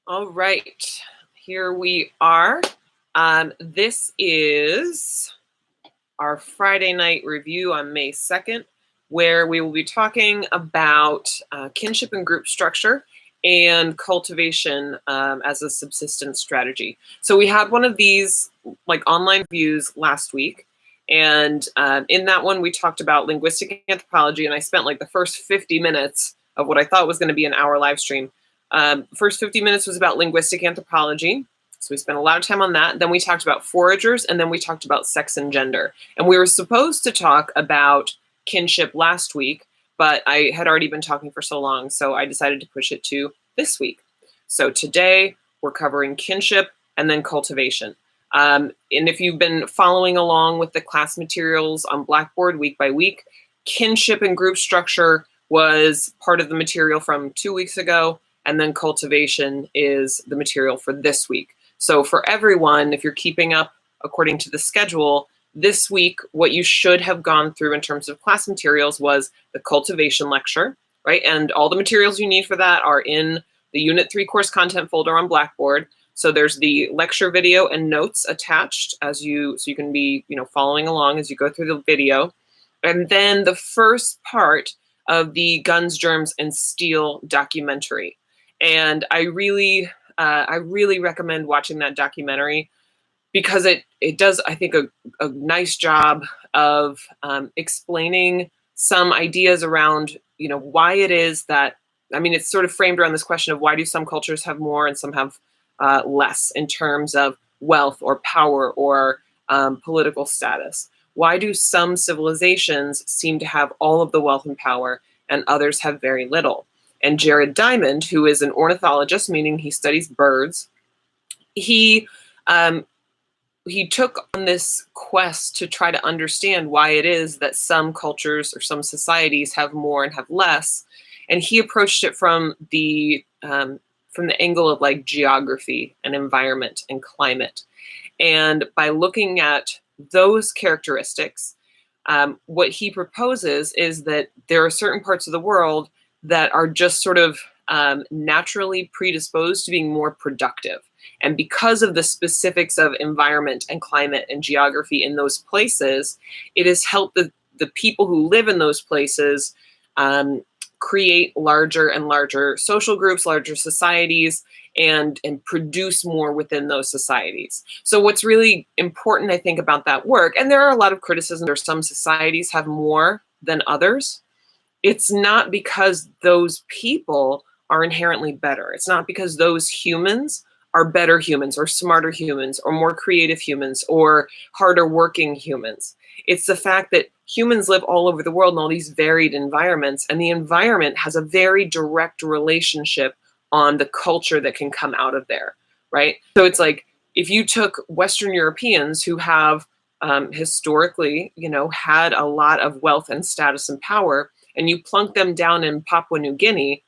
All right, here we are. This is our Friday night review on May 2nd, where we will be talking about kinship and group structure and cultivation as a subsistence strategy. So we had one of these like online reviews last week, and in that one we talked about linguistic anthropology, and I spent like the first 50 minutes of what I thought was going to be an hour live stream. First 50 minutes was about linguistic anthropology. So we spent a lot of time on that. Then we talked about foragers, and then we talked about sex and gender. And we were supposed to talk about kinship last week, but I had already been talking for so long, so I decided to push it to this week. So today we're covering kinship and then cultivation. And if you've been following along with the class materials on Blackboard week by week, kinship and group structure was part of the material from 2 weeks ago, and then cultivation is the material for this week. So for everyone, if you're keeping up according to the schedule, this week, what you should have gone through in terms of class materials was the cultivation lecture, right? And all the materials you need for that are in the Unit 3 course content folder on Blackboard. So there's the lecture video and notes attached so you can be, following along as you go through the video. And then the first part of the Guns, Germs, and Steel documentary. And I really recommend watching that documentary because it does, I think, a nice job of explaining some ideas around, why it is that, it's sort of framed around this question of why do some cultures have more and some have less in terms of wealth or power or political status. Why do some civilizations seem to have all of the wealth and power and others have very little? And Jared Diamond, who is an ornithologist, meaning he studies birds, he took on this quest to try to understand why it is that some cultures or some societies have more and have less. And he approached it from the angle of like geography and environment and climate. And by looking at those characteristics, what he proposes is that there are certain parts of the world that are just sort of naturally predisposed to being more productive. And because of the specifics of environment and climate and geography in those places, it has helped the people who live in those places create larger and larger social groups, larger societies, and produce more within those societies. So what's really important, I think, about that work, and there are a lot of criticisms, or some societies have more than others, it's not because those people are inherently better. It's not because those humans are better humans or smarter humans or more creative humans or harder working humans. It's the fact that humans live all over the world in all these varied environments, and the environment has a very direct relationship on the culture that can come out of there, right? So it's like if you took Western Europeans who have historically, had a lot of wealth and status and power, and you plunk them down in Papua New Guinea,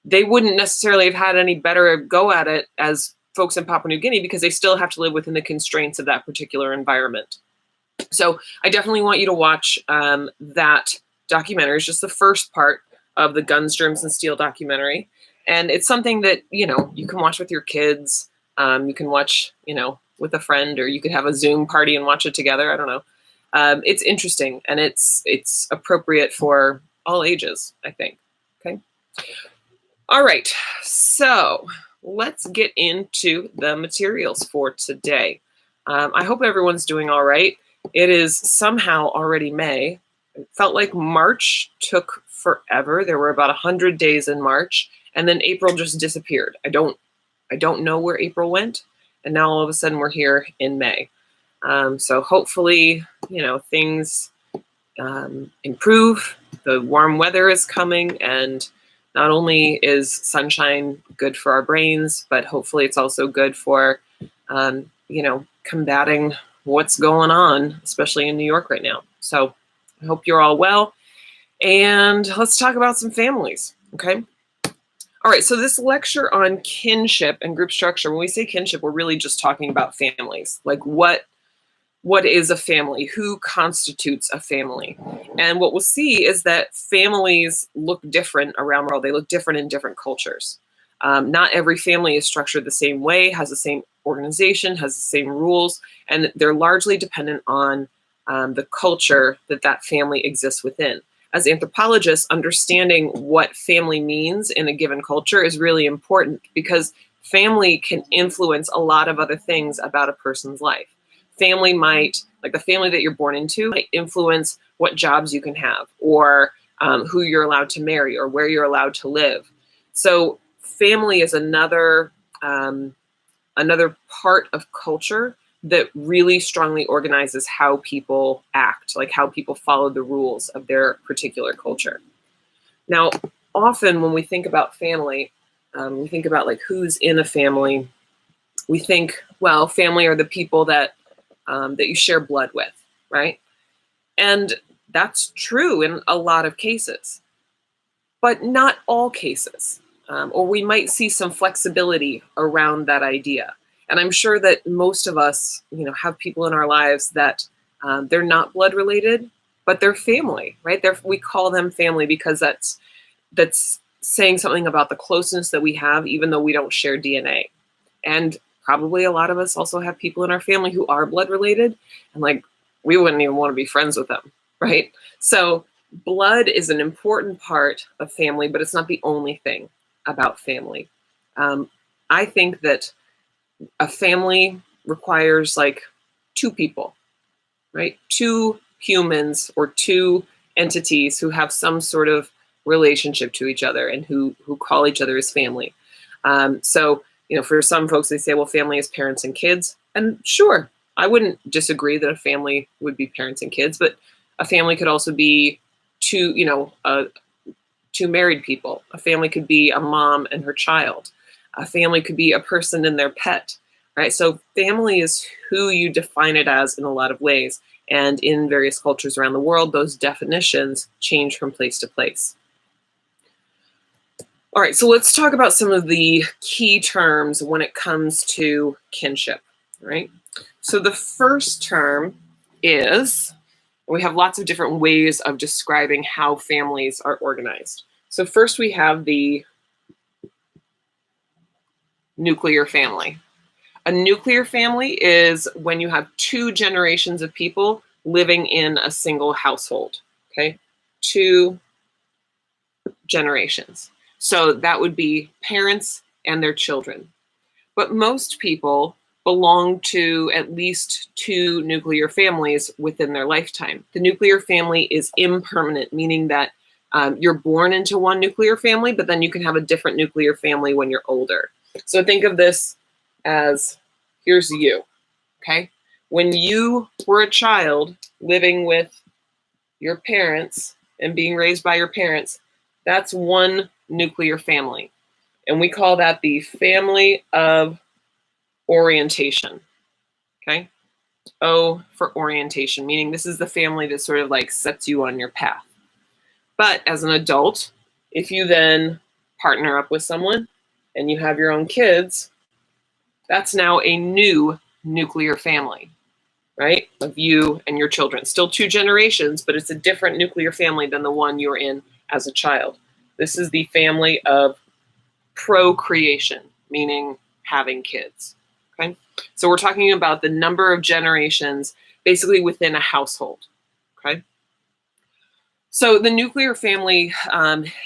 they wouldn't necessarily have had any better go at it as folks in Papua New Guinea because they still have to live within the constraints of that particular environment. So I definitely want you to watch that documentary. It's just the first part of the Guns, Germs, and Steel documentary. And it's something that, you can watch with your kids. You can watch, with a friend, or you could have a Zoom party and watch it together. I don't know. It's interesting, and it's appropriate for all ages, I think. Okay. All right. So let's get into the materials for today. I hope everyone's doing all right. It is somehow already May. It felt like March took forever. There were about 100 days in March, and then April just disappeared. I don't know where April went, and now all of a sudden we're here in May. So hopefully, things improve. The warm weather is coming, and not only is sunshine good for our brains, but hopefully it's also good for, combating what's going on, especially in New York right now. So I hope you're all well. And let's talk about some families, okay? All right, so this lecture on kinship and group structure, when we say kinship, we're really just talking about families. Like what is a family? Who constitutes a family? And what we'll see is that families look different around the world. They look different in different cultures. Not every family is structured the same way, has the same organization, has the same rules, and they're largely dependent on the culture that that family exists within. As anthropologists, understanding what family means in a given culture is really important because family can influence a lot of other things about a person's life. Family might, like the family that you're born into, might influence what jobs you can have, or who you're allowed to marry, or where you're allowed to live. So family is another part of culture that really strongly organizes how people act, like how people follow the rules of their particular culture. Now, often when we think about family, we think about like who's in a family. We think, well, family are the people that you share blood with, right? And that's true in a lot of cases, but not all cases. Or we might see some flexibility around that idea. And I'm sure that most of us, have people in our lives that they're not blood related, but they're family, right? We call them family because that's saying something about the closeness that we have, even though we don't share DNA. And probably a lot of us also have people in our family who are blood related, and like we wouldn't even want to be friends with them, right? So blood is an important part of family, but it's not the only thing about family. I think that a family requires like two people, right? Two humans or two entities who have some sort of relationship to each other and who call each other as family. So, for some folks, they say, well, family is parents and kids. And sure, I wouldn't disagree that a family would be parents and kids, but a family could also be two married people. A family could be a mom and her child. A family could be a person and their pet, right? So family is who you define it as in a lot of ways. And in various cultures around the world, those definitions change from place to place. All right, so let's talk about some of the key terms when it comes to kinship, right? So the first term is, we have lots of different ways of describing how families are organized. So first we have the nuclear family. A nuclear family is when you have two generations of people living in a single household, okay? Two generations. So that would be parents and their children. But most people belong to at least two nuclear families within their lifetime. The nuclear family is impermanent, meaning that you're born into one nuclear family, but then you can have a different nuclear family when you're older. So think of this as, here's you, okay? When you were a child living with your parents and being raised by your parents, that's one nuclear family. And we call that the family of orientation, okay? O for orientation, meaning this is the family that sort of like sets you on your path. But as an adult, if you then partner up with someone and you have your own kids, that's now a new nuclear family, right? Of you and your children. Still two generations, but it's a different nuclear family than the one you were in as a child. This is the family of procreation, meaning having kids, okay? So we're talking about the number of generations basically within a household, okay? So the nuclear family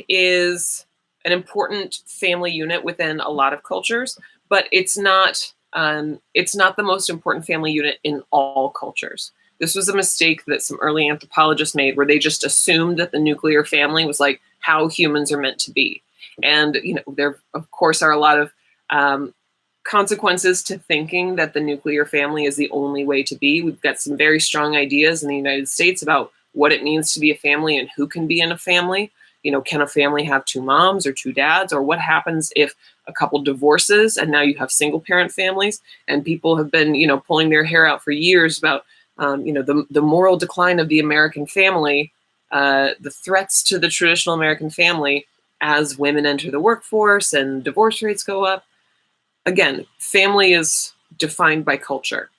is an important family unit within a lot of cultures, but it's not the most important family unit in all cultures. This was a mistake that some early anthropologists made, where they just assumed that the nuclear family was like how humans are meant to be. And there, of course, are a lot of consequences to thinking that the nuclear family is the only way to be. We've got some very strong ideas in the United States about what it means to be a family and who can be in a family. Can a family have two moms or two dads? Or what happens if a couple divorces and now you have single parent families? And people have been, pulling their hair out for years about, the moral decline of the American family, the threats to the traditional American family as women enter the workforce and divorce rates go up. Again, family is defined by culture,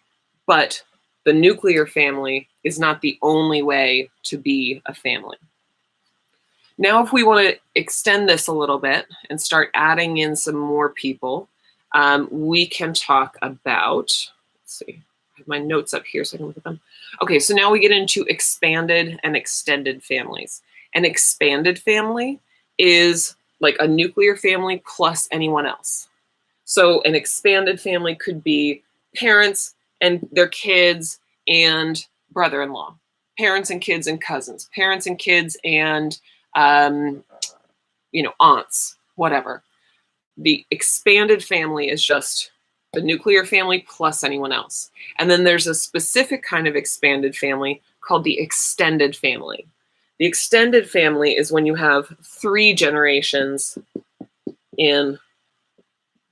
but the nuclear family is not the only way to be a family. Now, if we want to extend this a little bit and start adding in some more people, we can talk about, let's see, I have my notes up here so I can look at them. Okay, so now we get into expanded and extended families. An expanded family is like a nuclear family plus anyone else. So an expanded family could be parents and their kids and brother-in-law, parents and kids and cousins, parents and kids and aunts, whatever. The expanded family is just the nuclear family plus anyone else. And then there's a specific kind of expanded family called the extended family. The extended family is when you have 3 generations in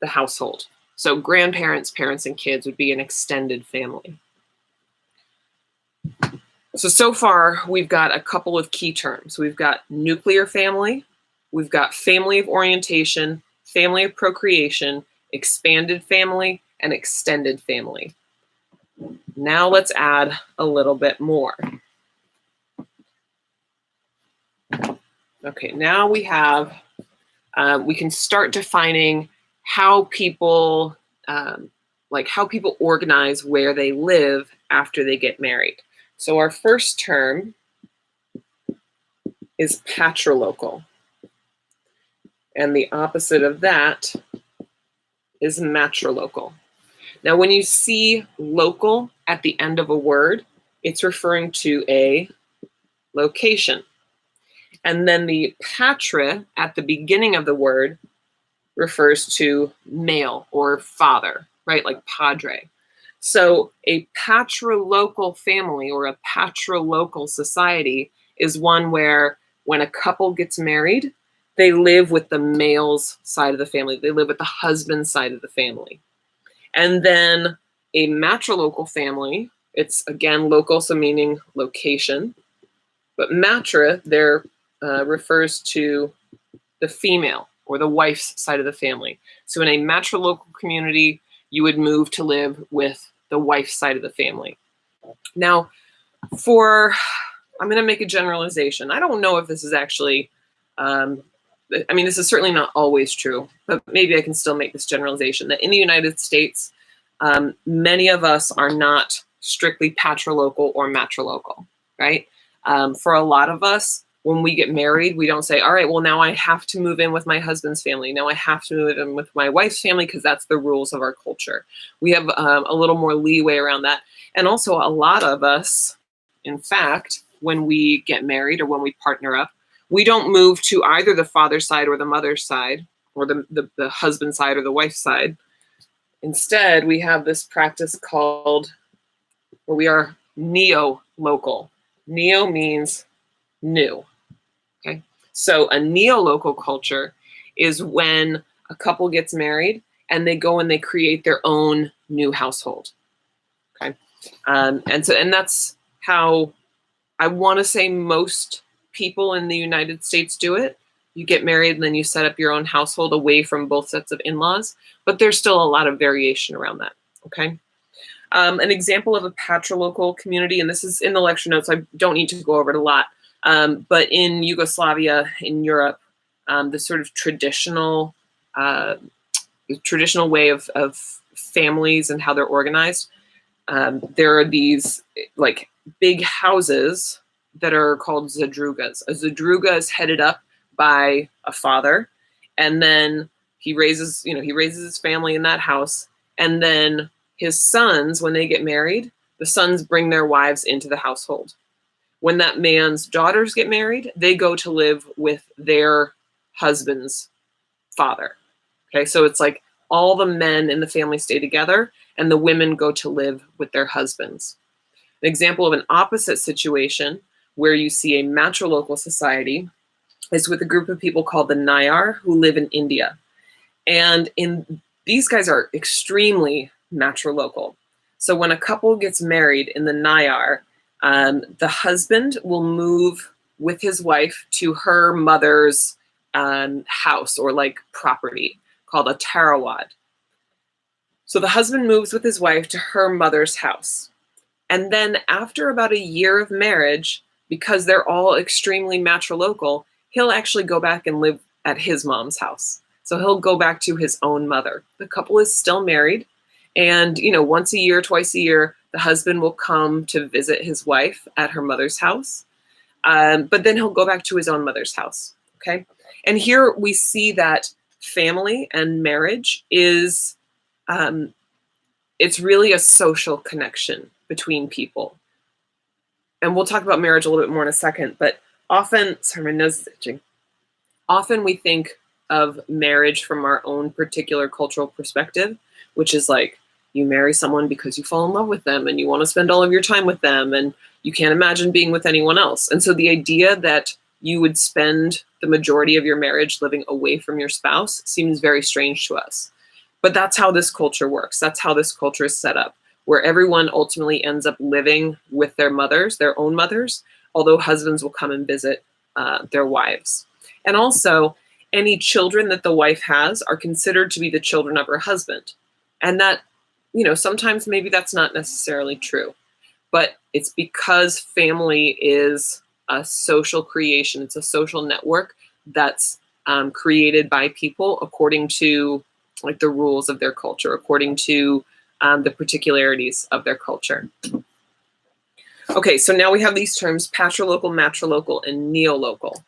the household. So grandparents, parents, and kids would be an extended family. So far, we've got a couple of key terms. We've got nuclear family, we've got family of orientation, family of procreation, expanded family, and extended family. Now let's add a little bit more. Okay, now we have, we can start defining how people, how people organize where they live after they get married. So our first term is patrilocal. And the opposite of that is matrilocal. Now, when you see local at the end of a word, it's referring to a location. And then the patra at the beginning of the word refers to male or father, right? Like padre. So a patrilocal family or a patrilocal society is one where when a couple gets married, they live with the male's side of the family. They live with the husband's side of the family. And then a matrilocal family, it's again local, so meaning location. But matra there refers to the female or the wife's side of the family. So in a matrilocal community, you would move to live with the wife's side of the family. Now, I'm going to make a generalization. I don't know if this is actually, this is certainly not always true, but maybe I can still make this generalization that in the United States, many of us are not strictly patrilocal or matrilocal, right? For a lot of us, when we get married, we don't say, all right, well, now I have to move in with my husband's family. Now I have to move in with my wife's family because that's the rules of our culture. We have a little more leeway around that. And also a lot of us, in fact, when we get married or when we partner up, we don't move to either the father's side or the mother's side or the husband's side or the wife's side. Instead, we have this practice called, where we are neo-local. Neo means new. Okay, so a neo-local culture is when a couple gets married and they go and they create their own new household. Okay, and that's how I want to say most people in the United States do it. You get married and then you set up your own household away from both sets of in-laws, but there's still a lot of variation around that. Okay. An example of a patrilocal community, and this is in the lecture notes, I don't need to go over it a lot, but in Yugoslavia, in Europe, the sort of traditional way of families and how they're organized, there are these like big houses that are called zadrugas. A zadruga is headed up by a father, and then he raises his family in that house, and then his sons, when they get married, the sons bring their wives into the household. When that man's daughters get married, they go to live with their husband's father. Okay, so it's like all the men in the family stay together and the women go to live with their husbands. An example of an opposite situation where you see a matrilocal society is with a group of people called the Nayar who live in India. And these guys are extremely matrilocal. So when a couple gets married in the Nayar, the husband will move with his wife to her mother's house or like property called a tarawad. So the husband moves with his wife to her mother's house. And then after about a year of marriage, because they're all extremely matrilocal, he'll actually go back and live at his mom's house. So he'll go back to his own mother. The couple is still married. And, once a year, twice a year, the husband will come to visit his wife at her mother's house. But then he'll go back to his own mother's house. Okay. And here we see that family and marriage is, it's really a social connection between people. And we'll talk about marriage a little bit more in a second, but often, sorry, my nose is itching. Often we think of marriage from our own particular cultural perspective, which is like you marry someone because you fall in love with them and you want to spend all of your time with them and you can't imagine being with anyone else. And so the idea that you would spend the majority of your marriage living away from your spouse seems very strange to us. But that's how this culture works. That's how this culture is set up, where everyone ultimately ends up living with their mothers, their own mothers, although husbands will come and visit their wives. And also, any children that the wife has are considered to be the children of her husband. And that, sometimes maybe that's not necessarily true, but it's because family is a social creation. It's a social network that's created by people according to like the rules of their culture, according to the particularities of their culture. Okay, so now we have these terms, patrilocal, matrilocal, and neolocal.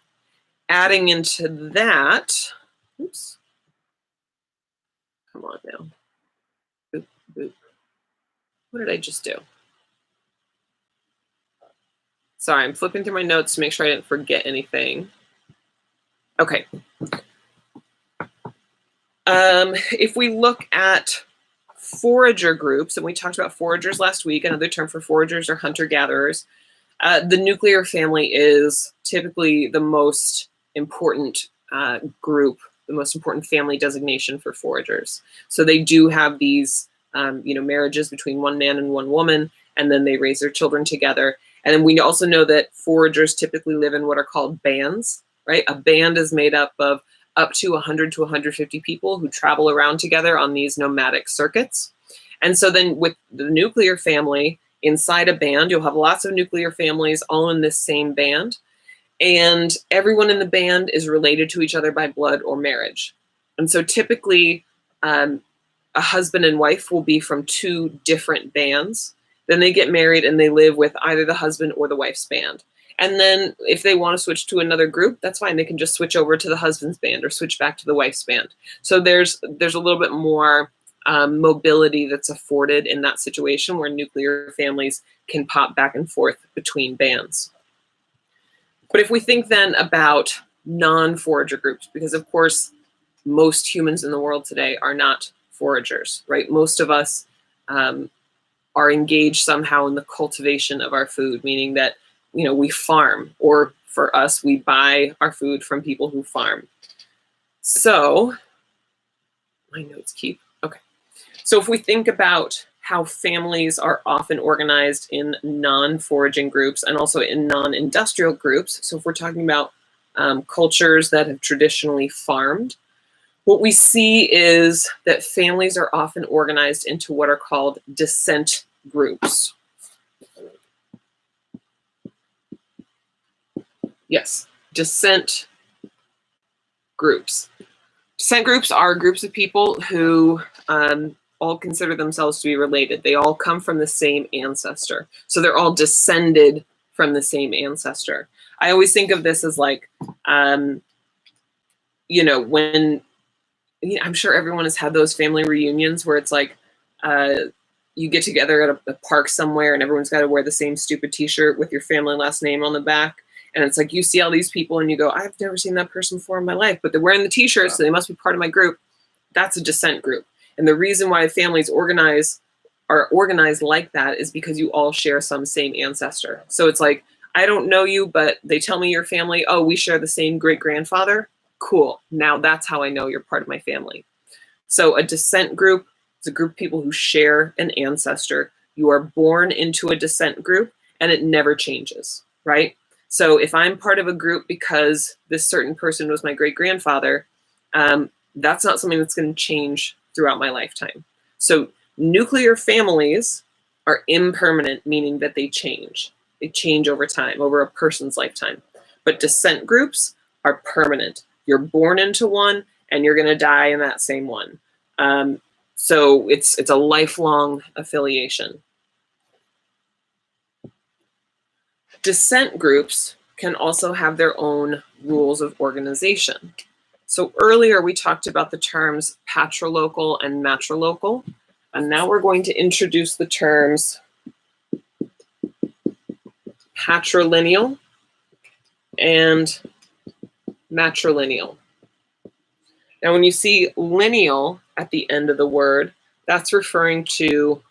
Adding into that, oops, come on now. Boop, boop. What did I just do? Sorry, I'm flipping through my notes to make sure I didn't forget anything. Okay. If we look at forager groups, and we talked about foragers last week, another term for foragers are hunter-gatherers. The nuclear family is typically the most important group, the most important family designation for foragers. So they do have these, marriages between one man and one woman, and then they raise their children together. And then we also know that foragers typically live in what are called bands, right? A band is made up of up to 100 to 150 people who travel around together on these nomadic circuits. And so then with the nuclear family, inside a band, you'll have lots of nuclear families all in this same band. And everyone in the band is related to each other by blood or marriage. And so typically, a husband and wife will be from two different bands. Then they get married and they live with either the husband or the wife's band. And then if they want to switch to another group, that's fine. They can just switch over to the husband's band or switch back to the wife's band. So there's a little bit more mobility that's afforded in that situation where nuclear families can pop back and forth between bands. But if we think then about non-forager groups, because of course, most humans in the world today are not foragers, right? Most of us are engaged somehow in the cultivation of our food, meaning that we farm, or for us, we buy our food from people who farm. So, my notes keep, okay. So if we think about how families are often organized in non-foraging groups and also in non-industrial groups, so if we're talking about cultures that have traditionally farmed, what we see is that families are often organized into what are called descent groups. Yes, descent groups. Descent groups are groups of people who all consider themselves to be related. They all come from the same ancestor. So they're all descended from the same ancestor. I always think of this as like, when I'm sure everyone has had those family reunions where it's like you get together at a park somewhere and everyone's got to wear the same stupid t-shirt with your family last name on the back. And it's like you see all these people and you go, I've never seen that person before in my life, but they're wearing the t-shirt, so they must be part of my group. That's a descent group. And the reason why families are organized like that is because you all share some same ancestor. So it's like, I don't know you, but they tell me your family, oh, we share the same great-grandfather. Cool. Now that's how I know you're part of my family. So a descent group is a group of people who share an ancestor. You are born into a descent group and it never changes, right? So if I'm part of a group because this certain person was my great-grandfather, that's not something that's going to change throughout my lifetime. So nuclear families are impermanent, meaning that they change. They change over time, over a person's lifetime. But descent groups are permanent. You're born into one and you're going to die in that same one. So it's a lifelong affiliation. Descent groups can also have their own rules of organization. So earlier we talked about the terms patrilocal and matrilocal, and now we're going to introduce the terms patrilineal and matrilineal. Now when you see lineal at the end of the word, that's referring to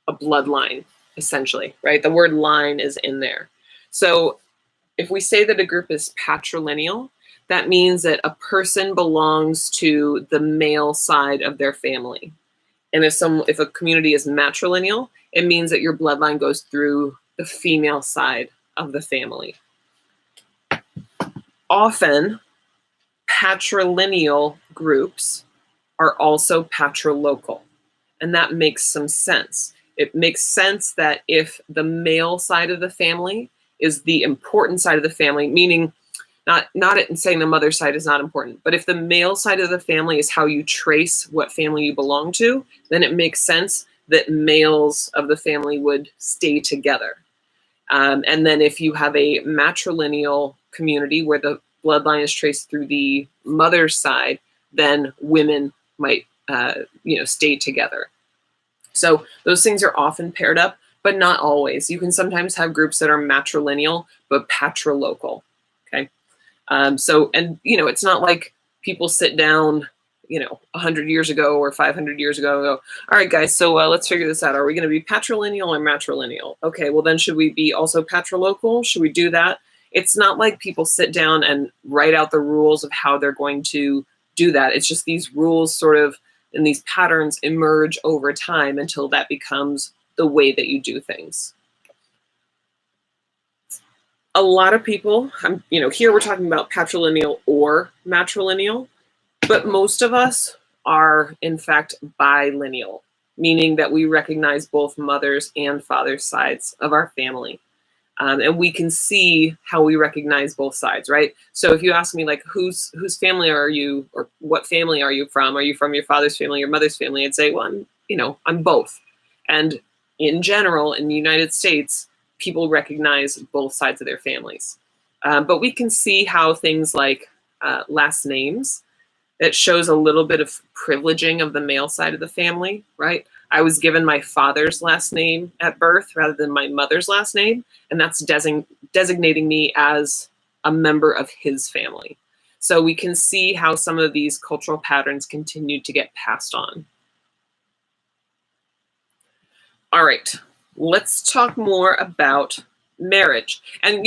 a bloodline, essentially, right? The word line is in there. So if we say that a group is patrilineal, that means that a person belongs to the male side of their family. And if a community is matrilineal, it means that your bloodline goes through the female side of the family. Often, patrilineal groups are also patrilocal, and that makes some sense. It makes sense that if the male side of the family is the important side of the family, meaning not saying the mother side is not important, but if the male side of the family is how you trace what family you belong to, then it makes sense that males of the family would stay together. And then if you have a matrilineal community where the bloodline is traced through the mother's side, then women might stay together. So those things are often paired up, but not always. You can sometimes have groups that are matrilineal, but patrilocal. Okay. It's not like people sit down, 100 years ago or 500 years ago and go, all right, guys, so let's figure this out. Are we going to be patrilineal or matrilineal? Okay, well then should we be also patrilocal? Should we do that? It's not like people sit down and write out the rules of how they're going to do that. It's just these rules sort of and these patterns emerge over time until that becomes the way that you do things. A lot of people, here we're talking about patrilineal or matrilineal, but most of us are in fact bilineal, meaning that we recognize both mother's and father's sides of our family. And we can see how we recognize both sides, right? So if you ask me like, whose family are you, or what family are you from? Are you from your father's family, your mother's family? I'd say, well, I'm both. And in general, in the United States, people recognize both sides of their families. But we can see how things like last names, it shows a little bit of privileging of the male side of the family, right? I was given my father's last name at birth rather than my mother's last name, and that's designating me as a member of his family. So we can see how some of these cultural patterns continue to get passed on. All right, let's talk more about marriage. And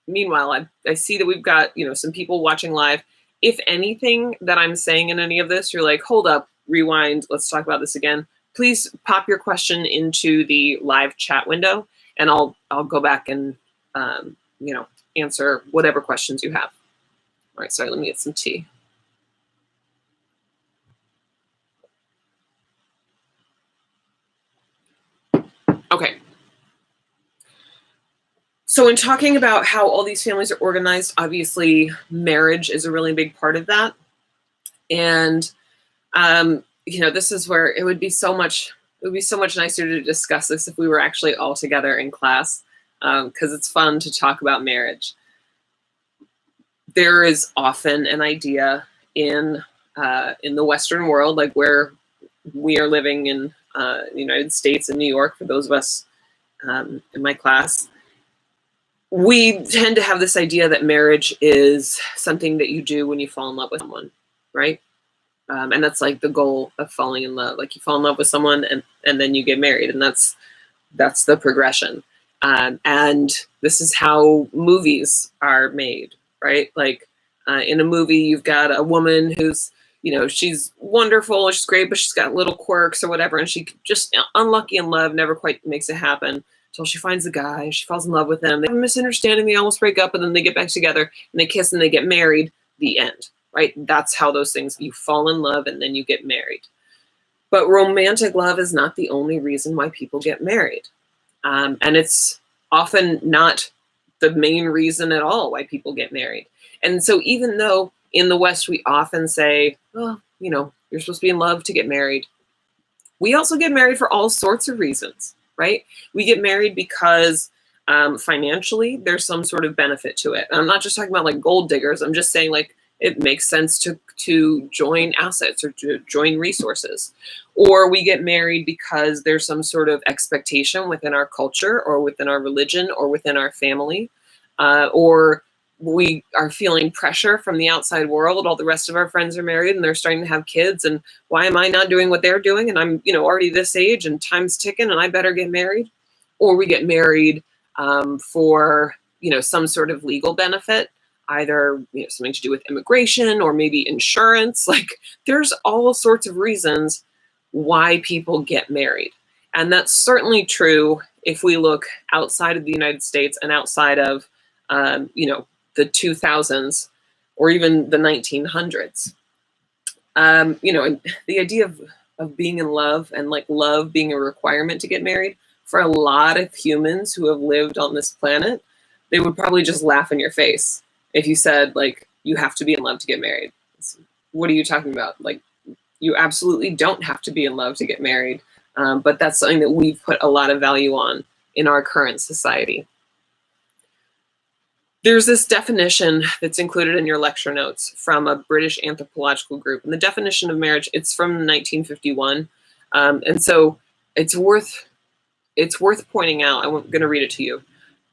meanwhile, I see that we've got some people watching live. If anything that I'm saying in any of this, you're like, hold up, rewind, let's talk about this again. Please pop your question into the live chat window, and I'll go back and answer whatever questions you have. All right, sorry, let me get some tea. Okay. So in talking about how all these families are organized, obviously marriage is a really big part of that. And this is where it would be so much nicer to discuss this if we were actually all together in class, because it's fun to talk about marriage. There is often an idea in the Western world, like where we are living in the United States and New York, for those of us in my class, we tend to have this idea that marriage is something that you do when you fall in love with someone, right? And that's like the goal of falling in love. Like you fall in love with someone and then you get married, and that's the progression. And this is how movies are made, right? Like in a movie, you've got a woman who's, she's wonderful, she's great, but she's got little quirks or whatever, and she just unlucky in love, never quite makes it happen until she finds a guy, she falls in love with him, they have a misunderstanding, they almost break up, and then they get back together and they kiss and they get married, the end, right? That's how those things, you fall in love and then you get married. But romantic love is not the only reason why people get married. And it's often not the main reason at all why people get married. And so even though in the West we often say, oh, you're supposed to be in love to get married, we also get married for all sorts of reasons, right? We get married because financially there's some sort of benefit to it. And I'm not just talking about like gold diggers. I'm just saying like it makes sense to join assets or to join resources. Or we get married because there's some sort of expectation within our culture or within our religion or within our family, or we are feeling pressure from the outside world. All the rest of our friends are married and they're starting to have kids, and why am I not doing what they're doing? And I'm, already this age and time's ticking and I better get married. Or we get married for, some sort of legal benefit, either, something to do with immigration or maybe insurance. Like there's all sorts of reasons why people get married. And that's certainly true if we look outside of the United States and outside of, the 2000s or even the 1900s. And the idea of being in love and like love being a requirement to get married, for a lot of humans who have lived on this planet, they would probably just laugh in your face if you said like, you have to be in love to get married. What are you talking about? Like, you absolutely don't have to be in love to get married. But that's something that we've put a lot of value on in our current society. There's this definition that's included in your lecture notes from a British anthropological group. And the definition of marriage, it's from 1951. And so it's worth pointing out. I'm going to read it to you.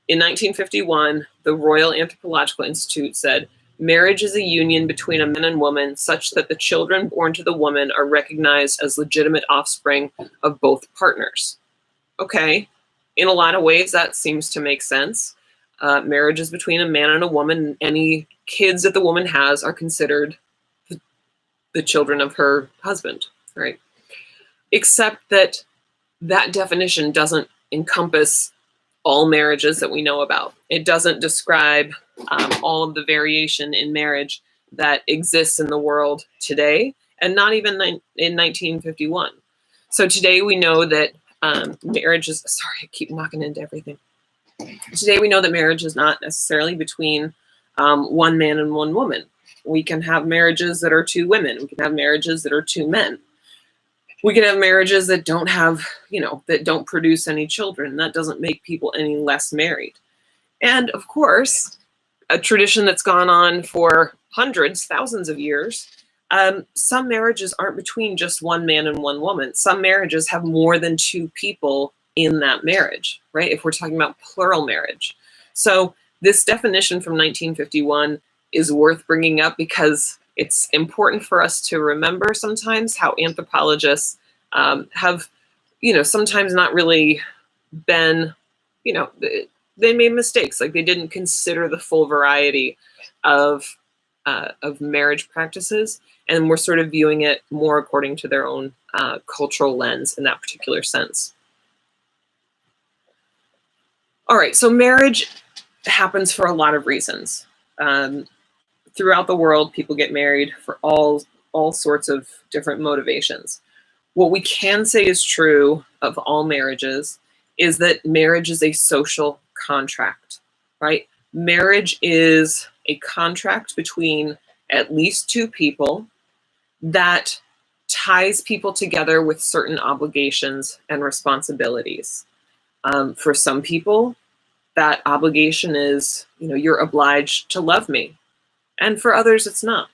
In 1951, the Royal Anthropological Institute said, marriage is a union between a man and woman such that the children born to the woman are recognized as legitimate offspring of both partners. Okay, in a lot of ways, that seems to make sense. Marriage is between a man and a woman. Any kids that the woman has are considered the children of her husband, right? Except that definition doesn't encompass all marriages that we know about. It doesn't describe all of the variation in marriage that exists in the world today, and not even in 1951. So today we know that marriage is, sorry, I keep knocking into everything. Today we know that marriage is not necessarily between one man and one woman. We can have marriages that are two women. We can have marriages that are two men. We can have marriages that don't have, that don't produce any children. That doesn't make people any less married. And of course, a tradition that's gone on for hundreds, thousands of years, some marriages aren't between just one man and one woman. Some marriages have more than two people in that marriage, right? If we're talking about plural marriage. So this definition from 1951 is worth bringing up because it's important for us to remember sometimes how anthropologists have, sometimes not really been, they made mistakes. Like they didn't consider the full variety of marriage practices, and we're sort of viewing it more according to their own cultural lens in that particular sense. All right, so marriage happens for a lot of reasons. Throughout the world, people get married for all sorts of different motivations. What we can say is true of all marriages is that marriage is a social contract, right? Marriage is a contract between at least two people that ties people together with certain obligations and responsibilities. For some people, that obligation is, you're obliged to love me. And for others, it's not.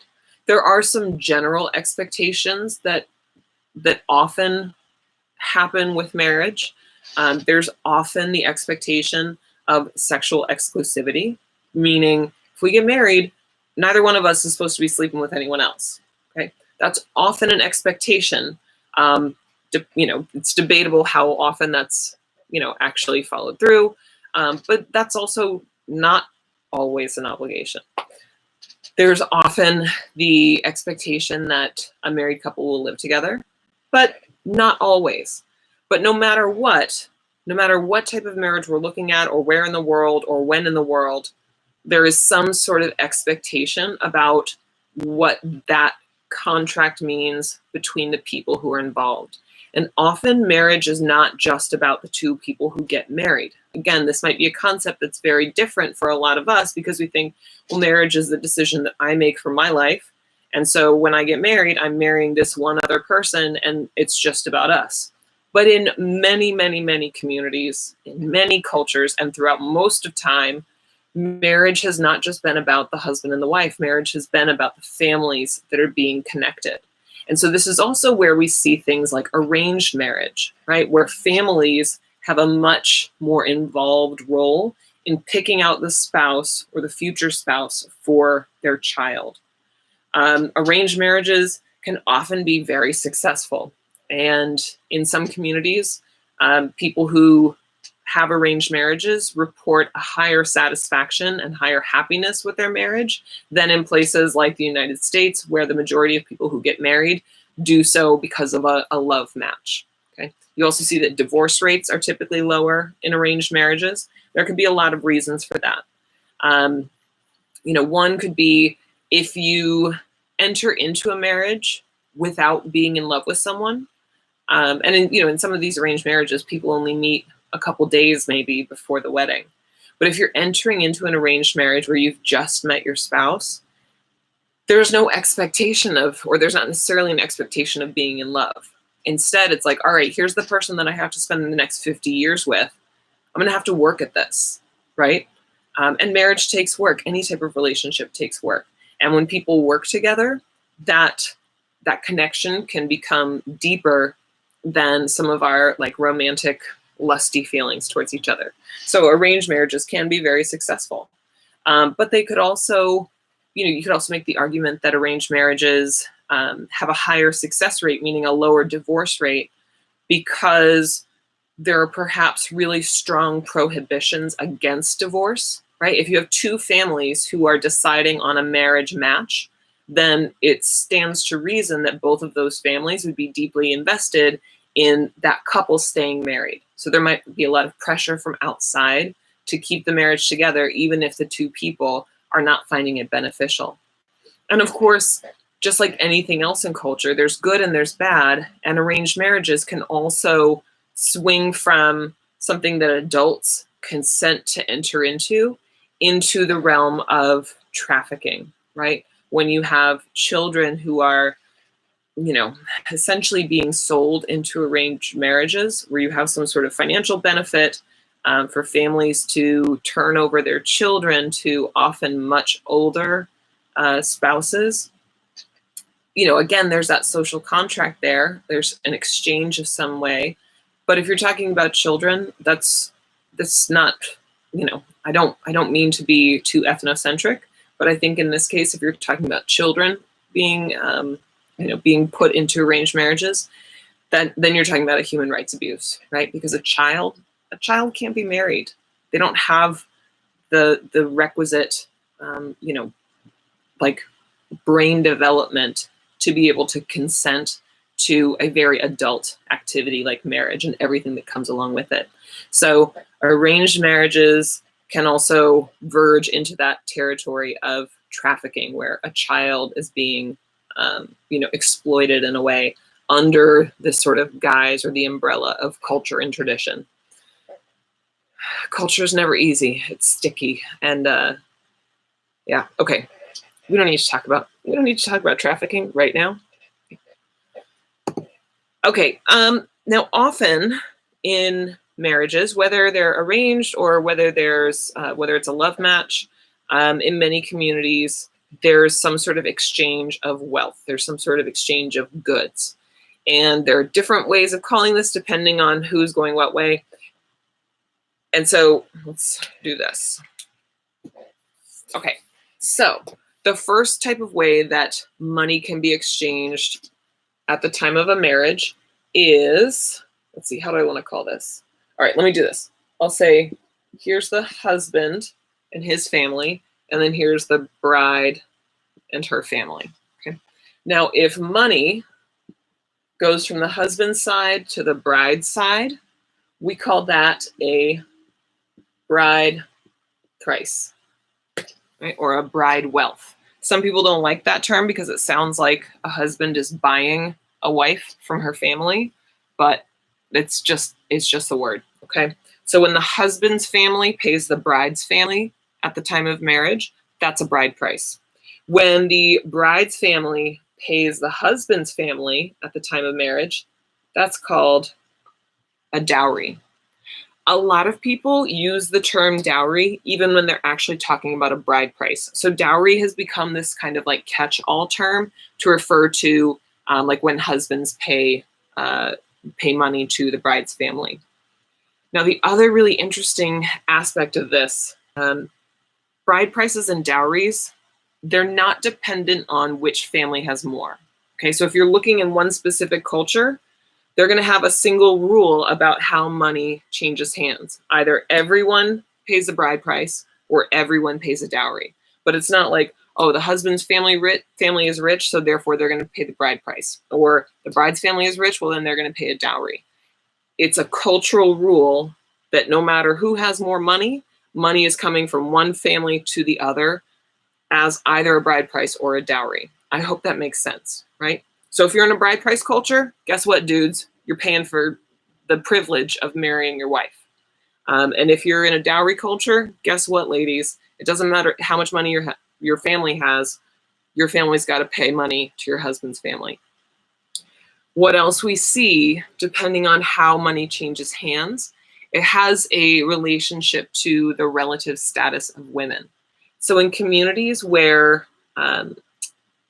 There are some general expectations that often happen with marriage. There's often the expectation of sexual exclusivity, meaning if we get married, neither one of us is supposed to be sleeping with anyone else. Okay, that's often an expectation. It's debatable how often that's actually followed through, but that's also not always an obligation. There's often the expectation that a married couple will live together, but not always. But no matter what type of marriage we're looking at, or where in the world, or when in the world, there is some sort of expectation about what that contract means between the people who are involved. And often marriage is not just about the two people who get married. Again, this might be a concept that's very different for a lot of us because we think, well, marriage is the decision that I make for my life. And so when I get married, I'm marrying this one other person and it's just about us. But in many, many, many communities, in many cultures, and throughout most of time, marriage has not just been about the husband and the wife. Marriage has been about the families that are being connected. And so this is also where we see things like arranged marriage, right? Where families have a much more involved role in picking out the spouse or the future spouse for their child. Arranged marriages can often be very successful. And in some communities, people who have arranged marriages report a higher satisfaction and higher happiness with their marriage than in places like the United States, where the majority of people who get married do so because of a love match. Okay. You also see that divorce rates are typically lower in arranged marriages. There could be a lot of reasons for that. One could be if you enter into a marriage without being in love with someone. And in some of these arranged marriages, people only meet a couple days maybe before the wedding. But if you're entering into an arranged marriage where you've just met your spouse, there's no expectation of, or there's not necessarily an expectation of being in love. Instead, it's like, all right, here's the person that I have to spend the next 50 years with. I'm going to have to work at this, right? And marriage takes work. Any type of relationship takes work. And when people work together, that connection can become deeper than some of our like romantic, lusty feelings towards each other. So arranged marriages can be very successful. But they could also, you could also make the argument that arranged marriages have a higher success rate, meaning a lower divorce rate, because there are perhaps really strong prohibitions against divorce, right? If you have two families who are deciding on a marriage match, then it stands to reason that both of those families would be deeply invested in that couple staying married. So there might be a lot of pressure from outside to keep the marriage together, even if the two people are not finding it beneficial. And of course, just like anything else in culture, there's good and there's bad, and arranged marriages can also swing from something that adults consent to enter into the realm of trafficking, right? When you have children who are, essentially being sold into arranged marriages, where you have some sort of financial benefit for families to turn over their children to often much older spouses. Again, there's that social contract there. There's an exchange of some way. But if you're talking about children, that's not, I don't mean to be too ethnocentric, but I think in this case, if you're talking about children being, being put into arranged marriages, then you're talking about a human rights abuse, right? Because a child can't be married. They don't have the requisite, like brain development to be able to consent to a very adult activity like marriage and everything that comes along with it. So arranged marriages can also verge into that territory of trafficking, where a child is being, exploited in a way under this sort of guise or the umbrella of culture and tradition. Culture is never easy. It's sticky. And okay. We don't need to talk about trafficking right now. Okay. Now, often in marriages, whether they're arranged or whether it's a love match, in many communities, there's some sort of exchange of wealth. There's some sort of exchange of goods. And there are different ways of calling this depending on who's going what way. And so let's do this. Okay, so the first type of way that money can be exchanged at the time of a marriage is, let's see, how do I want to call this? All right, let me do this. I'll say, here's the husband and his family, and then here's the bride and her family. Okay. Now, if money goes from the husband's side to the bride's side, we call that a bride price, right? Or a bride wealth. Some people don't like that term because it sounds like a husband is buying a wife from her family, but it's just a word, okay? So when the husband's family pays the bride's family at the time of marriage, that's a bride price. When the bride's family pays the husband's family at the time of marriage, that's called a dowry. A lot of people use the term dowry even when they're actually talking about a bride price. So dowry has become this kind of like catch-all term to refer to like when husbands pay money to the bride's family. Now, the other really interesting aspect of this, bride prices and dowries, they're not dependent on which family has more. Okay, so if you're looking in one specific culture, they're going to have a single rule about how money changes hands. Either everyone pays the bride price or everyone pays a dowry. But it's not like, oh, the husband's family is rich, so therefore they're going to pay the bride price. Or the bride's family is rich, well, then they're going to pay a dowry. It's a cultural rule that no matter who has more money, money is coming from one family to the other as either a bride price or a dowry. I hope that makes sense, right? So if you're in a bride price culture, guess what, dudes? You're paying for the privilege of marrying your wife. And if you're in a dowry culture, guess what, ladies? It doesn't matter how much money your family has, your family's got to pay money to your husband's family. What else we see, depending on how money changes hands, it has a relationship to the relative status of women. So in communities where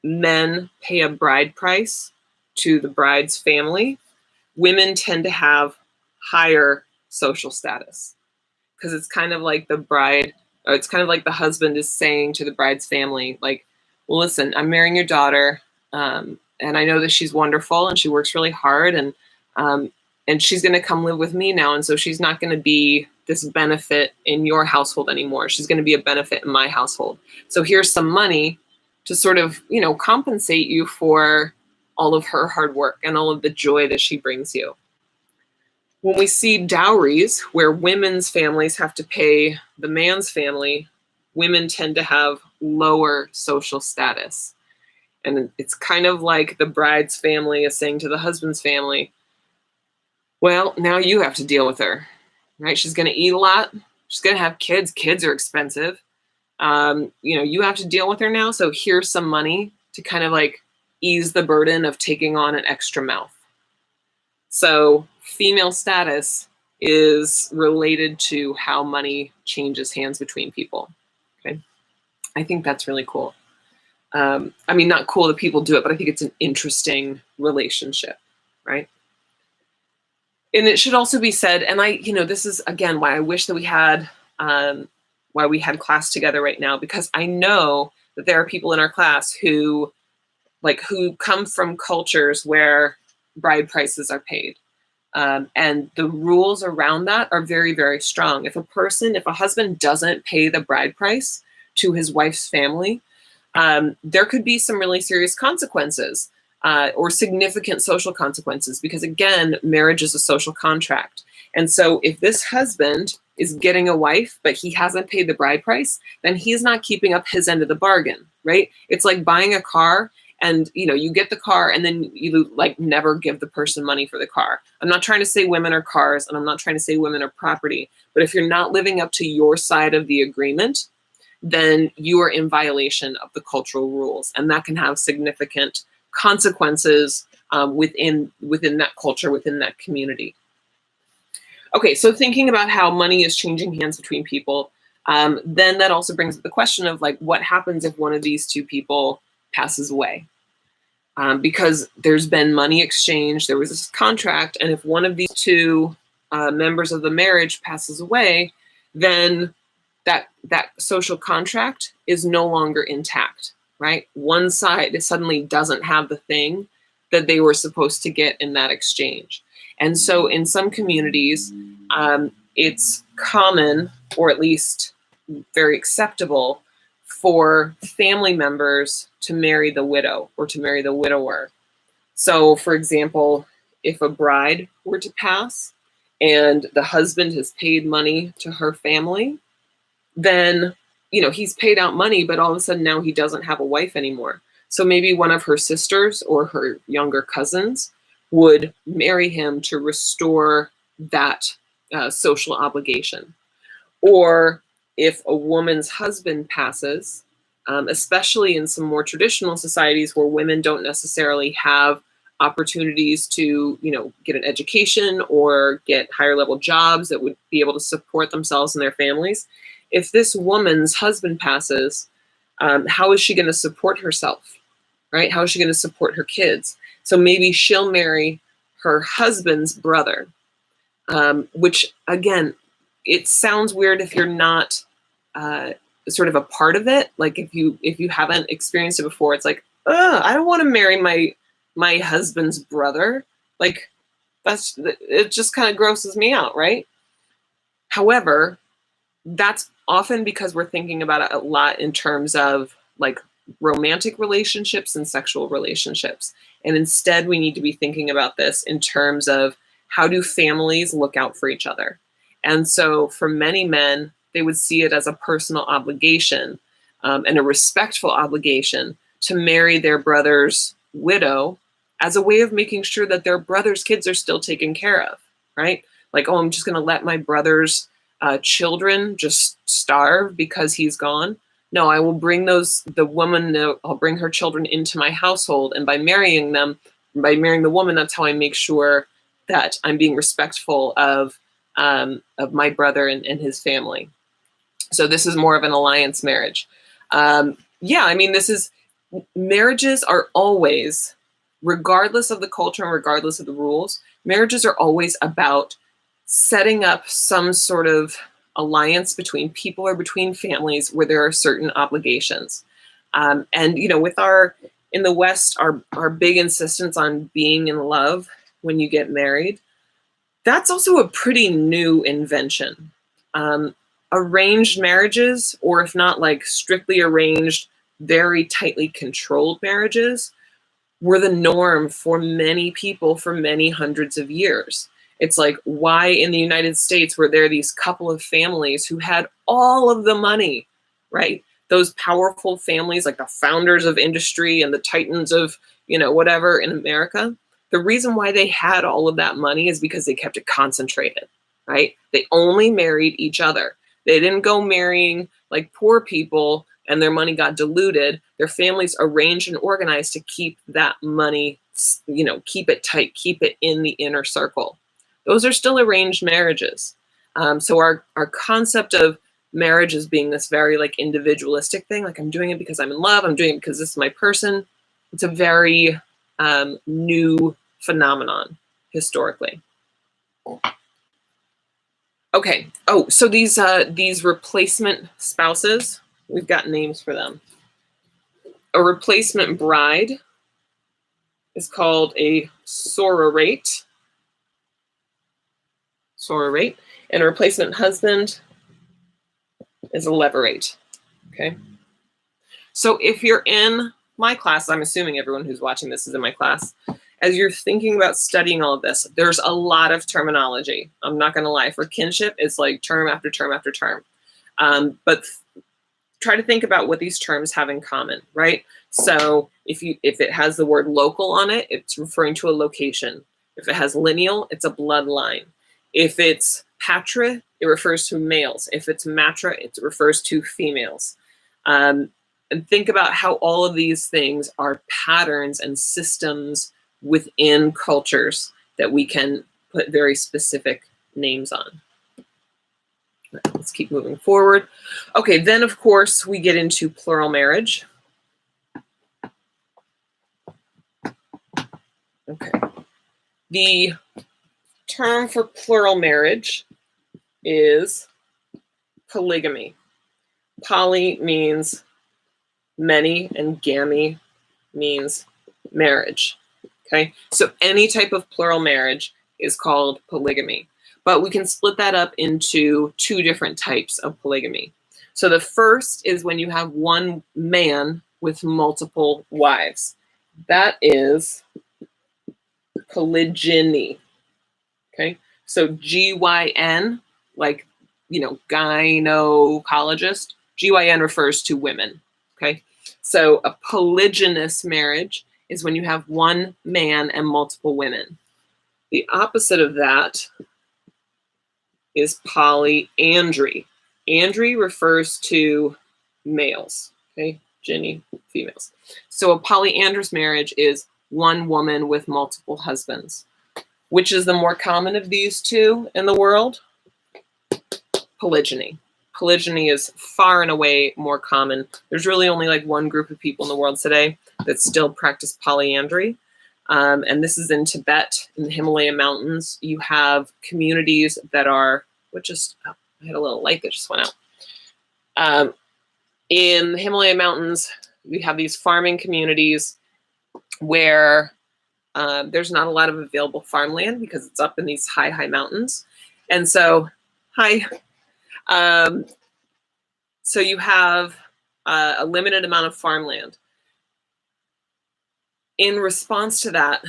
men pay a bride price to the bride's family, women tend to have higher social status because it's kind of like it's kind of like the husband is saying to the bride's family, like, well, listen, I'm marrying your daughter, and I know that she's wonderful and she works really hard, and she's going to come live with me now, and so she's not going to be this benefit in your household anymore. She's going to be a benefit in my household. So here's some money to sort of, compensate you for all of her hard work and all of the joy that she brings you. When we see dowries where women's families have to pay the man's family, women tend to have lower social status. And it's kind of like the bride's family is saying to the husband's family, well, now you have to deal with her, right? She's going to eat a lot. She's going to have kids. Kids are expensive. You have to deal with her now. So here's some money to kind of like ease the burden of taking on an extra mouth. So female status is related to how money changes hands between people. Okay. I think that's really cool. Not cool that people do it, but I think it's an interesting relationship, right? And it should also be said, and this is again why I wish that we had class together right now, because I know that there are people in our class who come from cultures where bride prices are paid. And the rules around that are very, very strong. If a husband doesn't pay the bride price to his wife's family, there could be some really serious consequences or significant social consequences, because again, marriage is a social contract. And so if this husband is getting a wife, but he hasn't paid the bride price, then he's not keeping up his end of the bargain, right? It's like buying a car and, you get the car and then you never give the person money for the car. I'm not trying to say women are cars, and I'm not trying to say women are property, but if you're not living up to your side of the agreement, then you are in violation of the cultural rules, and that can have significant consequences within that culture, within that community. Okay, so thinking about how money is changing hands between people, then that also brings up the question of what happens if one of these two people passes away? Because there's been money exchange, there was this contract, and if one of these two members of the marriage passes away, then that social contract is no longer intact, right? One side suddenly doesn't have the thing that they were supposed to get in that exchange. And so in some communities, it's common, or at least very acceptable, for family members to marry the widow or to marry the widower. So for example, if a bride were to pass and the husband has paid money to her family, then he's paid out money, but all of a sudden now he doesn't have a wife anymore. So maybe one of her sisters or her younger cousins would marry him to restore that social obligation. Or if a woman's husband passes, especially in some more traditional societies where women don't necessarily have opportunities to, get an education or get higher level jobs that would be able to support themselves and their families. If this woman's husband passes, how is she going to support herself, right? How is she going to support her kids? So maybe she'll marry her husband's brother, which again, it sounds weird if you're not sort of a part of it. Like if you haven't experienced it before, it's like, I don't want to marry my husband's brother. Like it just kind of grosses me out, right? However, that's often because we're thinking about it a lot in terms of like romantic relationships and sexual relationships. And instead, we need to be thinking about this in terms of how do families look out for each other? And so for many men, they would see it as a personal obligation and a respectful obligation to marry their brother's widow as a way of making sure that their brother's kids are still taken care of, right? Like, oh, I'm just going to let my brother's children just starve because he's gone. No, I will bring I'll bring her children into my household. And by marrying the woman, that's how I make sure that I'm being respectful of my brother and his family. So this is more of an alliance marriage. Marriages are always, regardless of the culture and regardless of the rules, marriages are always about setting up some sort of alliance between people or between families where there are certain obligations. And in the West, our big insistence on being in love when you get married, that's also a pretty new invention. Arranged marriages, or if not like strictly arranged, very tightly controlled marriages, were the norm for many people for many hundreds of years. It's like, why in the United States were there these couple of families who had all of the money, right? Those powerful families, like the founders of industry and the titans of, whatever in America. The reason why they had all of that money is because they kept it concentrated, right? They only married each other. They didn't go marrying like poor people and their money got diluted. Their families arranged and organized to keep that money, keep it tight, keep it in the inner circle. Those are still arranged marriages. So our concept of marriage as being this very like individualistic thing, like I'm doing it because I'm in love, I'm doing it because this is my person. It's a very new phenomenon historically. Okay. Oh, so these replacement spouses, we've got names for them. A replacement bride is called a sororate, and a replacement husband is a levirate. Okay. So if you're in my class, I'm assuming everyone who's watching this is in my class, as you're thinking about studying all of this, there's a lot of terminology. I'm not going to lie. For kinship, it's like term after term after term. But try to think about what these terms have in common, right? So if it has the word local on it, it's referring to a location. If it has lineal, it's a bloodline. If it's patra, it refers to males. If it's matra, it refers to females. And think about how all of these things are patterns and systems within cultures that we can put very specific names on. Let's keep moving forward. Okay, then of course we get into plural marriage. Okay. The term for plural marriage is polygamy. Poly means many and gamy means marriage. Okay, so any type of plural marriage is called polygamy. But we can split that up into two different types of polygamy. So the first is when you have one man with multiple wives. That is polygyny. Okay, so GYN, like, gynecologist, GYN refers to women, okay? So a polygynous marriage is when you have one man and multiple women. The opposite of that is polyandry. Andry refers to males, okay? Jenny, females. So a polyandrous marriage is one woman with multiple husbands. Which is the more common of these two in the world? Polygyny. Polygyny is far and away more common. There's really only like one group of people in the world today that still practice polyandry. And this is in Tibet, in the Himalaya mountains. You have communities that are, I had a little light that just went out. In the Himalaya mountains, we have these farming communities where there's not a lot of available farmland because it's up in these high mountains. And so, so you have a limited amount of farmland. In response to that,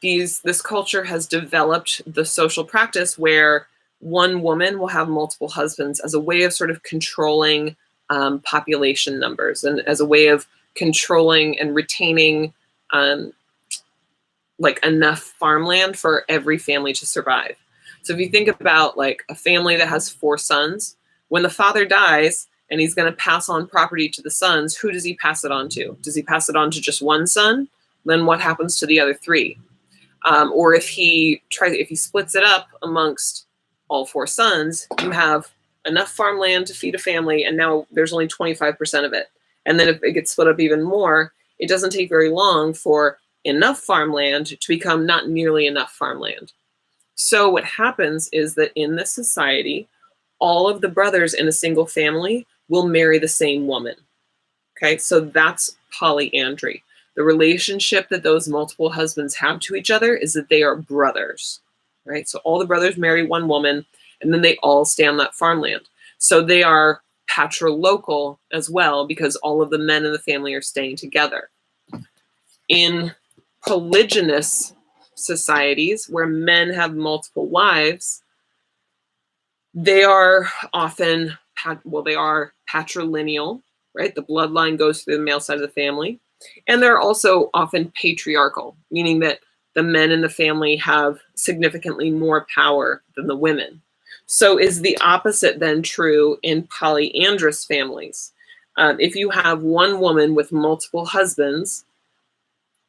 this culture has developed the social practice where one woman will have multiple husbands as a way of sort of controlling population numbers and as a way of controlling and retaining like enough farmland for every family to survive. So if you think about like a family that has 4 sons, when the father dies and he's going to pass on property to the sons, who does he pass it on to? Does he pass it on to just one son? Then what happens to the other 3? Or if he splits it up amongst all 4 sons, you have enough farmland to feed a family, and now there's only 25% of it. And then if it gets split up even more, it doesn't take very long for enough farmland to become not nearly enough farmland. So what happens is that in this society, all of the brothers in a single family will marry the same woman. Okay, so that's polyandry. The relationship that those multiple husbands have to each other is that they are brothers, right? So all the brothers marry one woman, and then they all stay on that farmland. So they are Patriot Local as well, because all of the men in the family are staying together. In polygynous societies where men have multiple wives, they are often, they are patrilineal, right? The bloodline goes through the male side of the family. And they're also often patriarchal, meaning that the men in the family have significantly more power than the women. So is the opposite then true in polyandrous families? If you have one woman with multiple husbands,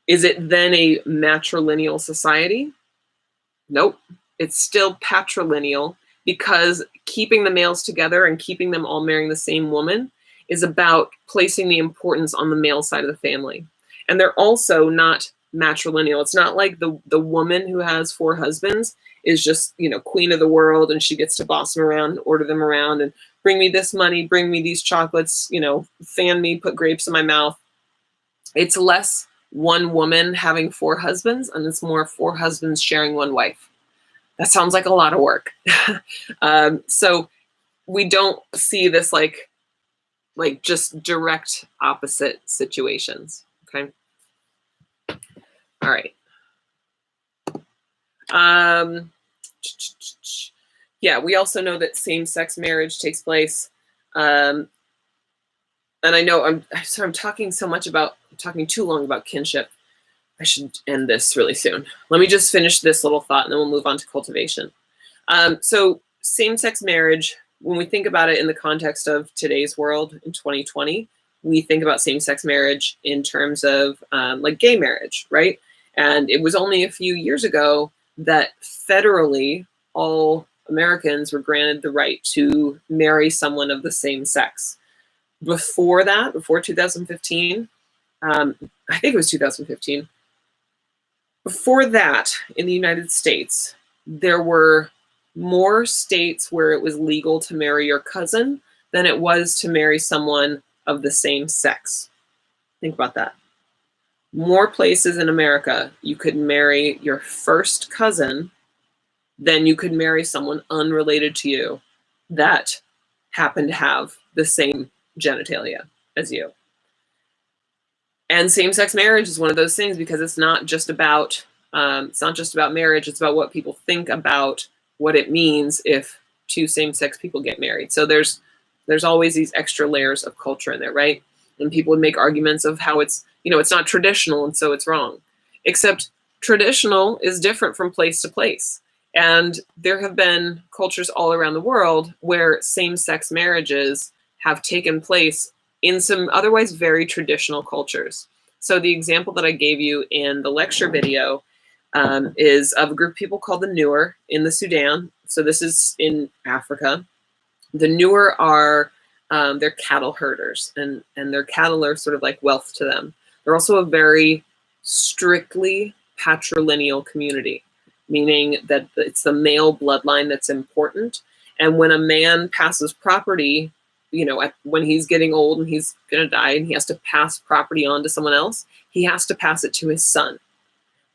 is it then a matrilineal society? Nope. It's still patrilineal, because keeping the males together and keeping them all marrying the same woman is about placing the importance on the male side of the family. And they're also not matrilineal. It's not like the woman who has 4 husbands is just, queen of the world, and she gets to boss them around and order them around and bring me this money, bring me these chocolates, fan me, put grapes in my mouth. It's less one woman having 4 husbands, and it's more 4 husbands sharing one wife. That sounds like a lot of work. So we don't see this like just direct opposite situations, okay? All right. Yeah, we also know that same-sex marriage takes place. And I know I'm talking too long about kinship. I should end this really soon. Let me just finish this little thought and then we'll move on to cultivation. So same-sex marriage, when we think about it in the context of today's world in 2020, we think about same-sex marriage in terms of like gay marriage, right? And it was only a few years ago that federally all Americans were granted the right to marry someone of the same sex. Before that, before 2015, I think it was 2015, before that, in the United States, there were more states where it was legal to marry your cousin than it was to marry someone of the same sex. Think about that. More places in America you could marry your first cousin than you could marry someone unrelated to you that happened to have the same genitalia as you. And same-sex marriage is one of those things because it's not just about marriage. It's about what people think about what it means if 2 same-sex people get married. So there's There's always these extra layers of culture in there, right? And people would make arguments of how it's, it's not traditional and so it's wrong. Except traditional is different from place to place. And there have been cultures all around the world where same-sex marriages have taken place in some otherwise very traditional cultures. So the example that I gave you in the lecture video is of a group of people called the Nuer in the Sudan. So this is in Africa. The Nuer are they're cattle herders, and their cattle are sort of like wealth to them. They're also a very strictly patrilineal community, meaning that it's the male bloodline that's important. And when a man passes property, when he's getting old and he's going to die and he has to pass property on to someone else, he has to pass it to his son.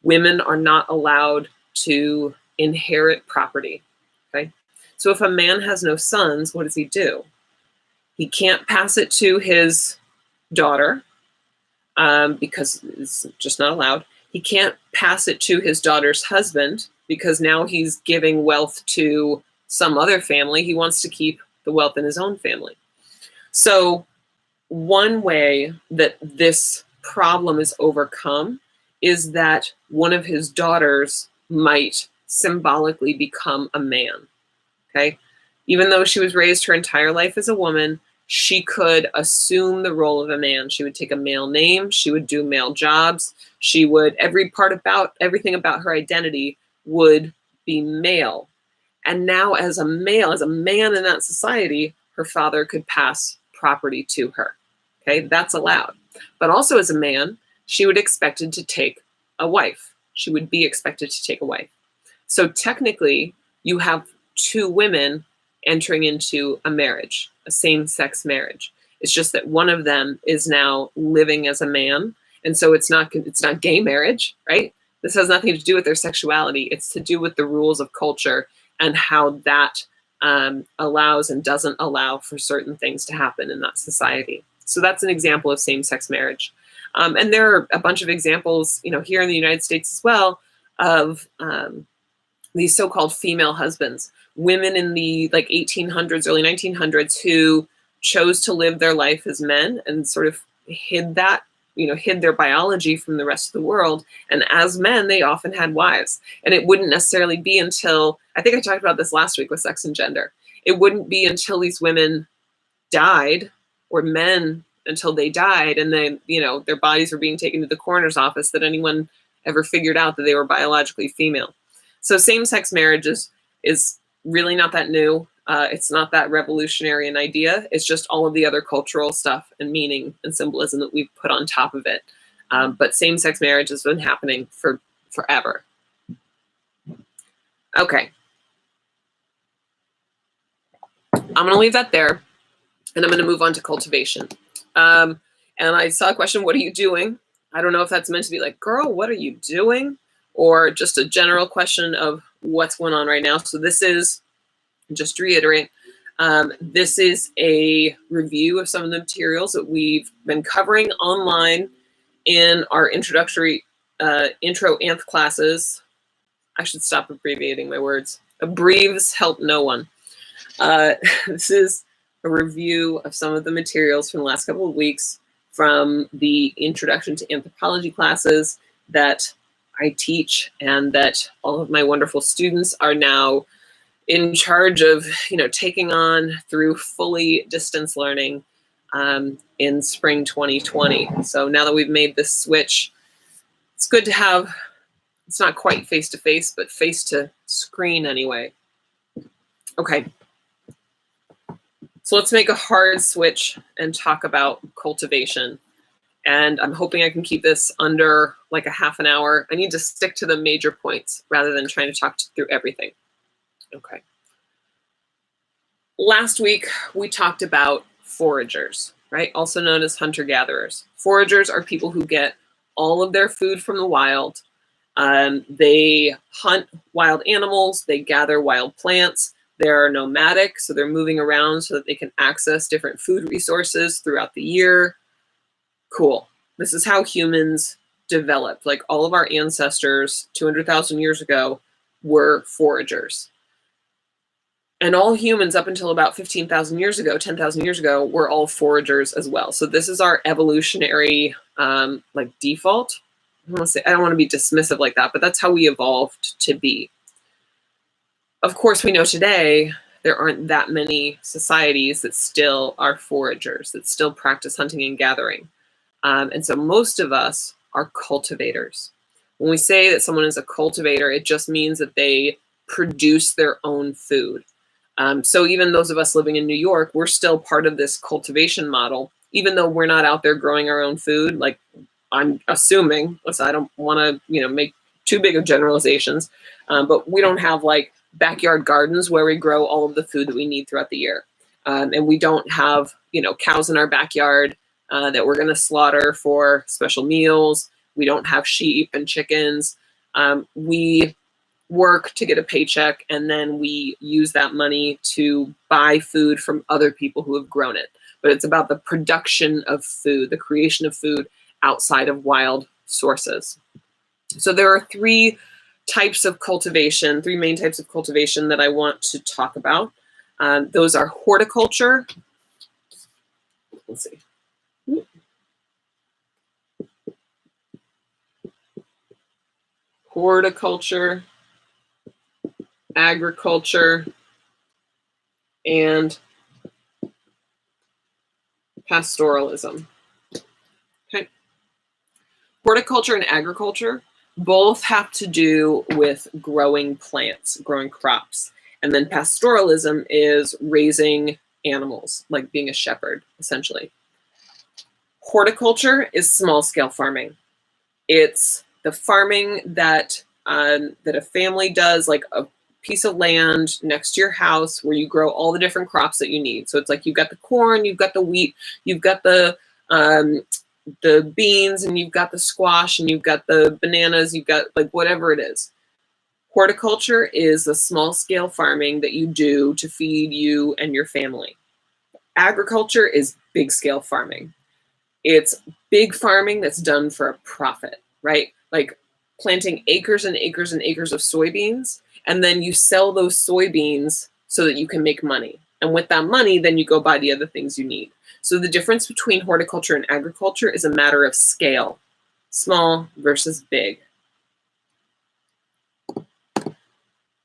Women are not allowed to inherit property. Okay. So if a man has no sons, what does he do? He can't pass it to his daughter because it's just not allowed. He can't pass it to his daughter's husband because now he's giving wealth to some other family. He wants to keep the wealth in his own family. So one way that this problem is overcome is that one of his daughters might symbolically become a man. Okay. Even though she was raised her entire life as a woman, she could assume the role of a man. She would take a male name. She would do male jobs. She would, everything about her identity would be male. And now as a man in that society, her father could pass property to her. Okay, that's allowed. But also as a man, she would expected to take a wife. She would be expected to take a wife. So technically, you have two women entering into a marriage, a same-sex marriage. It's just that one of them is now living as a man, and so it's not gay marriage, right? This has nothing to do with their sexuality. It's to do with the rules of culture and how that allows and doesn't allow for certain things to happen in that society. So that's an example of same-sex marriage. And there are a bunch of examples, here in the United States as well, of these so-called female husbands, women in the 1800s, early 1900s, who chose to live their life as men and sort of hid their biology from the rest of the world. And as men, they often had wives. And it wouldn't necessarily be until, I think I talked about this last week with sex and gender, it wouldn't be until these women died, or men until they died, and then, their bodies were being taken to the coroner's office, that anyone ever figured out that they were biologically female. So same-sex marriage is really not that new. It's not that revolutionary an idea. It's just all of the other cultural stuff and meaning and symbolism that we've put on top of it. But same-sex marriage has been happening for forever. Okay. I'm going to leave that there, and I'm going to move on to cultivation. And I saw a question, what are you doing? I don't know if that's meant to be like, girl, what are you doing? Or just a general question of what's going on right now. So this is, just to reiterate, this is a review of some of the materials that we've been covering online in our introductory intro anth classes. I should stop abbreviating my words. Abbreves help no one. This is a review of some of the materials from the last couple of weeks from the Introduction to Anthropology classes that I teach, and that all of my wonderful students are now in charge of, taking on through fully distance learning in spring 2020. So now that we've made this switch, it's good to have, it's not quite face-to-face, but face-to-screen anyway. Okay. So let's make a hard switch and talk about cultivation. And I'm hoping I can keep this under like a half an hour. I need to stick to the major points rather than trying to talk through everything. Okay. Last week, we talked about foragers, right? Also known as hunter-gatherers. Foragers are people who get all of their food from the wild. They hunt wild animals. They gather wild plants. They're nomadic, so they're moving around so that they can access different food resources throughout the year. Cool. This is how humans developed. Like all of our ancestors 200,000 years ago were foragers. And all humans up until about 15,000 years ago, 10,000 years ago, were all foragers as well. So this is our evolutionary like default. I don't want to be dismissive like that, but that's how we evolved to be. Of course, we know today there aren't that many societies that still are foragers, that still practice hunting and gathering. And so most of us are cultivators. When we say that someone is a cultivator, it just means that they produce their own food. So even those of us living in New York, we're still part of this cultivation model, even though we're not out there growing our own food. Like I'm assuming, I don't want to, make too big of generalizations, but we don't have like backyard gardens where we grow all of the food that we need throughout the year. And we don't have, cows in our backyard that we're going to slaughter for special meals. We don't have sheep and chickens. We work to get a paycheck, and then we use that money to buy food from other people who have grown it. But it's about the production of food, the creation of food outside of wild sources. So there are three types of cultivation, three main types of cultivation that I want to talk about. Those are horticulture. Let's see. Horticulture, agriculture, and pastoralism. Okay. Horticulture and agriculture both have to do with growing plants, growing crops. And then pastoralism is raising animals, like being a shepherd, essentially. Horticulture is small-scale farming. It's the farming that a family does, like a piece of land next to your house where you grow all the different crops that you need. So it's like you've got the corn, you've got the wheat, you've got the beans, and you've got the squash, and you've got the bananas, you've got like whatever it is. Horticulture is the small-scale farming that you do to feed you and your family. Agriculture is big-scale farming. It's big farming that's done for a profit, right? Like planting acres and acres and acres of soybeans, and then you sell those soybeans so that you can make money. And with that money, then you go buy the other things you need. So the difference between horticulture and agriculture is a matter of scale, small versus big.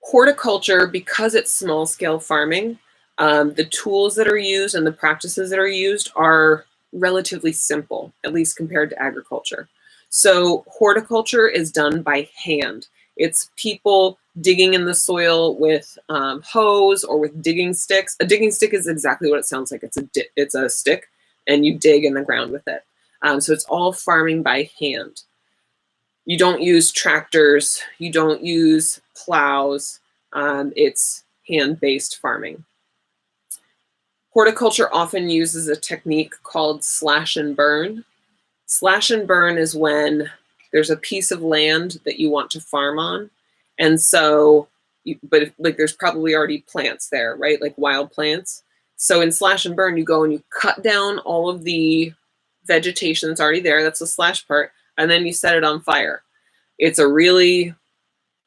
Horticulture, because it's small scale farming, the tools that are used and the practices that are used are relatively simple, at least compared to agriculture. So horticulture is done by hand. It's people digging in the soil with hoes or with digging sticks. A digging stick is exactly what it sounds like. It's a stick, and you dig in the ground with it. So it's all farming by hand. You don't use tractors. You don't use plows. It's hand-based farming. Horticulture often uses a technique called slash and burn. Slash and burn is when there's a piece of land that you want to farm on. And so, there's probably already plants there, right? Like wild plants. So in slash and burn, you go and you cut down all of the vegetation that's already there. That's the slash part. And then you set it on fire. It's a really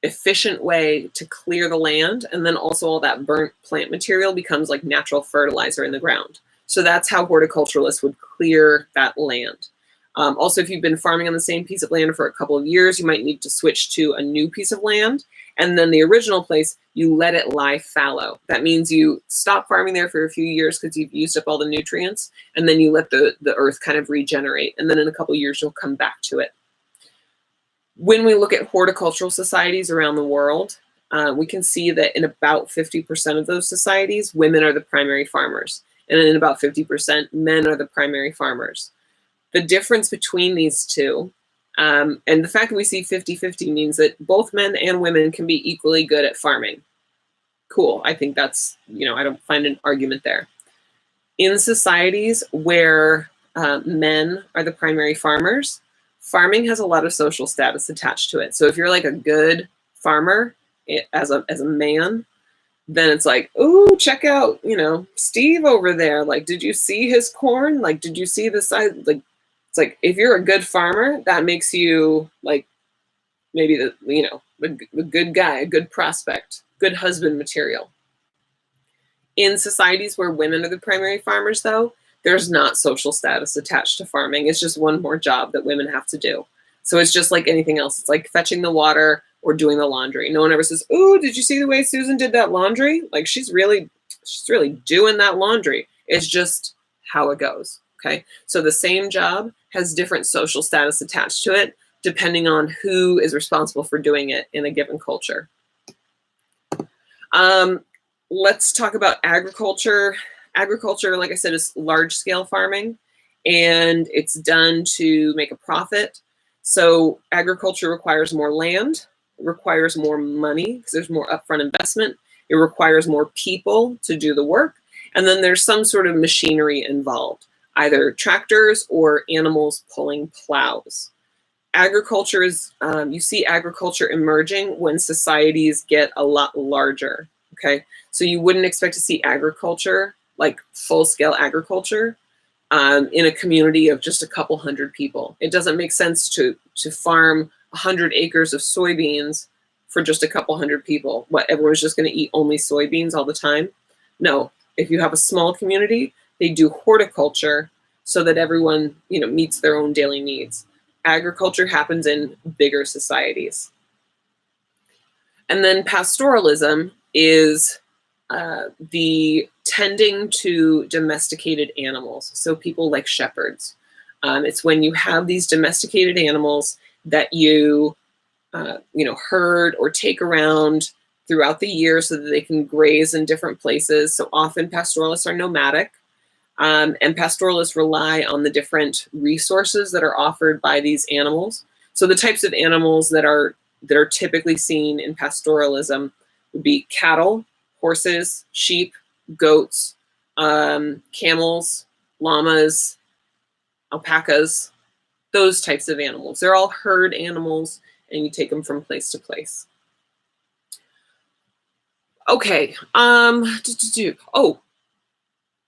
efficient way to clear the land. And then also all that burnt plant material becomes like natural fertilizer in the ground. So that's how horticulturalists would clear that land. Also, if you've been farming on the same piece of land for a couple of years, you might need to switch to a new piece of land. And then the original place, you let it lie fallow. That means you stop farming there for a few years because you've used up all the nutrients, and then you let the earth kind of regenerate. And then in a couple of years, you'll come back to it. When we look at horticultural societies around the world, we can see that in about 50% of those societies, women are the primary farmers. And in about 50%, men are the primary farmers. The difference between these two, and the fact that we see 50-50 means that both men and women can be equally good at farming. Cool. I think that's, I don't find an argument there. In societies where men are the primary farmers, farming has a lot of social status attached to it. So if you're like a good farmer as a man, then it's like, oh, check out, Steve over there. Like, did you see his corn? Like, did you see the size? Like, it's like, if you're a good farmer, that makes you like maybe the good guy, a good prospect, good husband material. In societies where women are the primary farmers, though, there's not social status attached to farming. It's just one more job that women have to do. So it's just like anything else. It's like fetching the water or doing the laundry. No one ever says, "Ooh, did you see the way Susan did that laundry? Like she's really doing that laundry." It's just how it goes. Okay. So the same job has different social status attached to it, depending on who is responsible for doing it in a given culture. Let's talk about agriculture. Agriculture, like I said, is large-scale farming, and it's done to make a profit. So agriculture requires more land, it requires more money because there's more upfront investment. It requires more people to do the work, and then there's some sort of machinery involved, either tractors or animals pulling plows. Agriculture is, you see agriculture emerging when societies get a lot larger, okay? So you wouldn't expect to see agriculture, like full-scale agriculture, in a community of just a couple hundred people. It doesn't make sense to farm 100 acres of soybeans for just a couple hundred people. What, everyone's just gonna eat only soybeans all the time? No, if you have a small community, they do horticulture so that everyone, meets their own daily needs. Agriculture happens in bigger societies. And then pastoralism is the tending to domesticated animals. So people like shepherds. It's when you have these domesticated animals that you, herd or take around throughout the year so that they can graze in different places. So often pastoralists are nomadic. And pastoralists rely on the different resources that are offered by these animals. So the types of animals that are typically seen in pastoralism would be cattle, horses, sheep, goats, camels, llamas, alpacas, those types of animals. They're all herd animals, and you take them from place to place. Okay.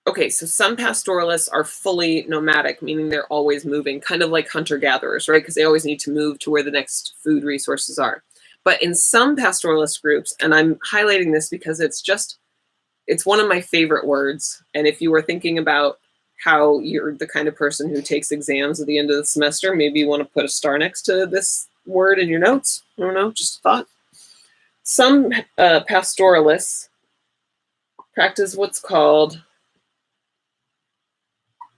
Okay, so some pastoralists are fully nomadic, meaning they're always moving, kind of like hunter-gatherers, right? Because they always need to move to where the next food resources are. But in some pastoralist groups, and I'm highlighting this because it's one of my favorite words. And if you were thinking about how you're the kind of person who takes exams at the end of the semester, maybe you want to put a star next to this word in your notes. I don't know, just a thought. Some pastoralists practice what's called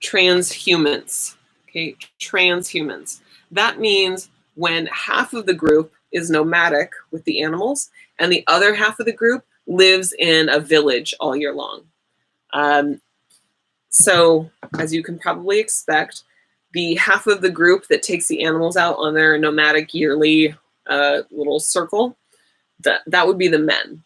transhumance. Okay, transhumance. That means when half of the group is nomadic with the animals and the other half of the group lives in a village all year long. So as you can probably expect, the half of the group that takes the animals out on their nomadic yearly little circle, that would be the men,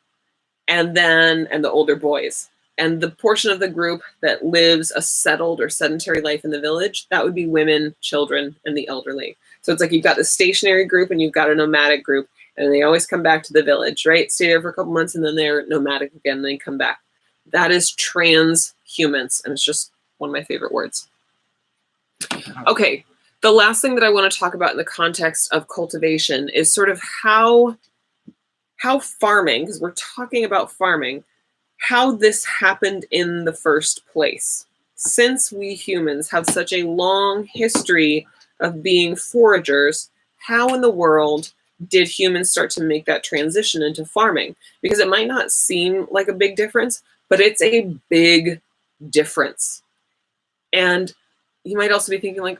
and the older boys. And the portion of the group that lives a settled or sedentary life in the village, that would be women, children, and the elderly. So it's like you've got the stationary group and you've got a nomadic group, and they always come back to the village, right? Stay there for a couple months and then they're nomadic again and they come back. That is transhumance, and it's just one of my favorite words. Okay, the last thing that I want to talk about in the context of cultivation is sort of how farming, because we're talking about farming, how this happened in the first place. Since we humans have such a long history of being foragers, how in the world did humans start to make that transition into farming? Because it might not seem like a big difference, but it's a big difference. And you might also be thinking, like,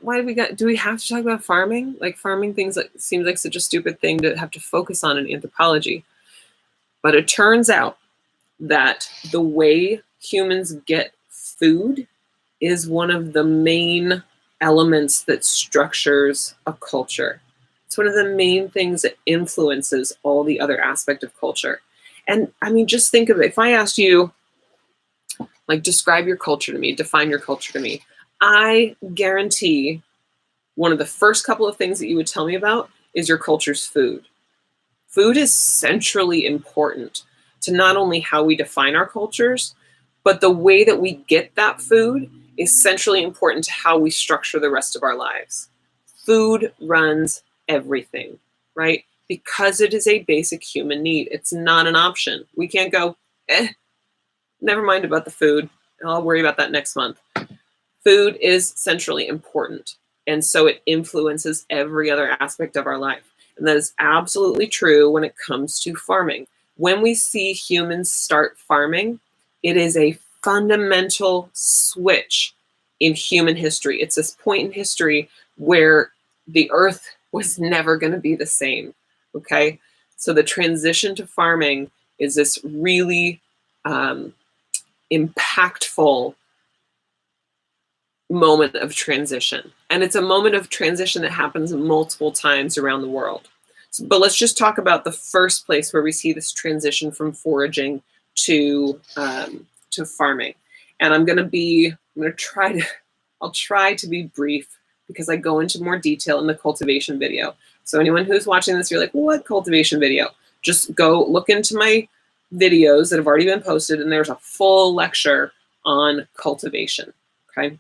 do we have to talk about farming? Like, farming things seems like such a stupid thing to have to focus on in anthropology. But it turns out that the way humans get food is one of the main elements that structures a culture. It's one of the main things that influences all the other aspects of culture. And I mean, just think of it. If I asked you, like, describe your culture to me, define your culture to me, I guarantee one of the first couple of things that you would tell me about is your culture's food. Food is centrally important to not only how we define our cultures, but the way that we get that food is centrally important to how we structure the rest of our lives. Food runs everything, right? Because it is a basic human need. It's not an option. We can't go, Never mind about the food. I'll worry about that next month. Food is centrally important, and so it influences every other aspect of our life. And that is absolutely true when it comes to farming. When we see humans start farming, it is a fundamental switch in human history. It's this point in history where the earth was never going to be the same. Okay? So the transition to farming is this really impactful moment of transition. And it's a moment of transition that happens multiple times around the world. But let's just talk about the first place where we see this transition from foraging to farming. And I'll try to be brief because I go into more detail in the cultivation video. So anyone who's watching this, you're like, what cultivation video? Just go look into my videos that have already been posted, and there's a full lecture on cultivation, okay?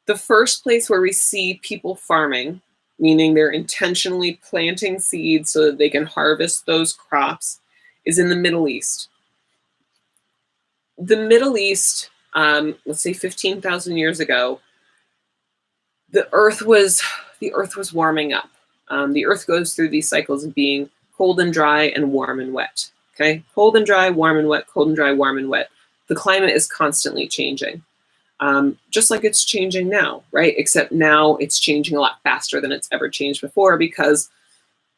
The first place where we see people farming, meaning they're intentionally planting seeds so that they can harvest those crops, is in the Middle East. The Middle East, let's say 15,000 years ago, the earth was warming up. The earth goes through these cycles of being cold and dry and warm and wet. Okay, cold and dry, warm and wet, cold and dry, warm and wet. The climate is constantly changing. Just like it's changing now, right? Except now it's changing a lot faster than it's ever changed before because